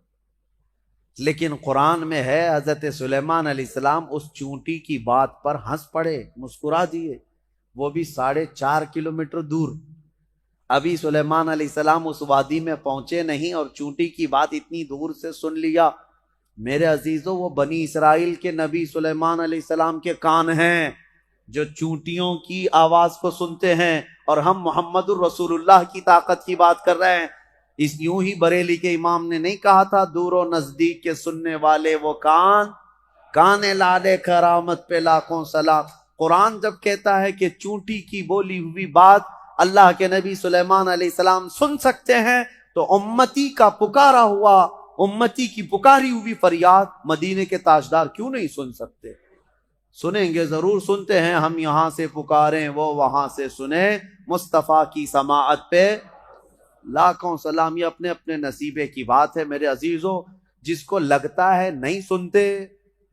لیکن قرآن میں ہے حضرت سلیمان علیہ السلام اس چونٹی کی بات پر ہنس پڑے، مسکرا دیے، وہ بھی 4.5 کلومیٹر دور. ابھی سلیمان علیہ السلام اس وادی میں پہنچے نہیں اور چونٹی کی بات اتنی دور سے سن لیا. میرے عزیزوں، وہ بنی اسرائیل کے نبی سلیمان علیہ السلام کے کان ہیں جو چونٹیوں کی آواز کو سنتے ہیں، اور ہم محمد الرسول اللہ کی طاقت کی بات کر رہے ہیں. اس یوں ہی بریلی کے امام نے نہیں کہا تھا، دور و نزدیک کے سننے والے وہ کان لالے کرامت پہ لاکھوں سلام. قرآن جب کہتا ہے کہ چونٹی کی بولی ہوئی بات اللہ کے نبی سلیمان علیہ السلام سن سکتے ہیں، تو امتی کا پکارا ہوا، امتی کی پکاری ہوئی فریاد مدینے کے تاجدار کیوں نہیں سن سکتے؟ سنیں گے، ضرور سنتے ہیں. ہم یہاں سے پکاریں، وہ وہاں سے سنیں، مصطفیٰ کی سماعت پہ لاکھوں سلام. یہ اپنے اپنے نصیبے کی بات ہے میرے عزیزوں. جس کو لگتا ہے نہیں سنتے،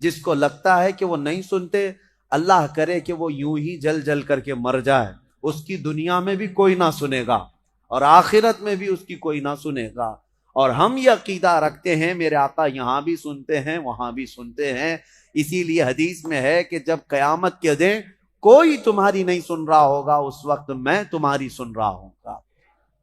جس کو لگتا ہے کہ وہ نہیں سنتے، اللہ کرے کہ وہ یوں ہی جل جل کر کے مر جائے، اس کی دنیا میں بھی کوئی نہ سنے گا اور آخرت میں بھی اس کی کوئی نہ سنے گا. اور ہم یہ عقیدہ رکھتے ہیں میرے آقا یہاں بھی سنتے ہیں وہاں بھی سنتے ہیں. اسی لیے حدیث میں ہے کہ جب قیامت کے دن کوئی تمہاری نہیں سن رہا ہوگا، اس وقت میں تمہاری سن رہا ہوں گا.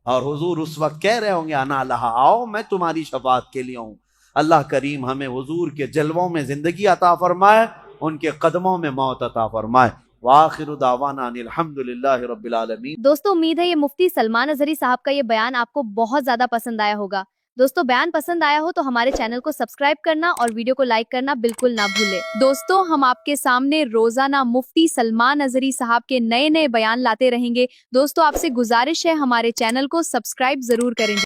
اور حضور اس وقت کہہ رہے ہوں گے انا لہا، آؤ میں تمہاری شفاعت کے لیے ہوں. اللہ کریم ہمیں حضور کے جلووں میں زندگی عطا فرمائے، ان کے قدموں میں موت عطا فرمائے. وآخر دعوانا ان الحمدللہ رب العالمین. دوستو امید ہے یہ مفتی سلمان اظہری صاحب کا یہ بیان آپ کو بہت زیادہ پسند آیا ہوگا. دوستو بیان پسند آیا ہو تو ہمارے چینل کو سبسکرائب کرنا اور ویڈیو کو لائک کرنا بالکل نہ بھولے. دوستو ہم آپ کے سامنے روزانہ مفتی سلمان اظہری صاحب کے نئے نئے بیان لاتے رہیں گے. دوستو آپ سے گزارش ہے ہمارے چینل کو سبسکرائب ضرور کریں.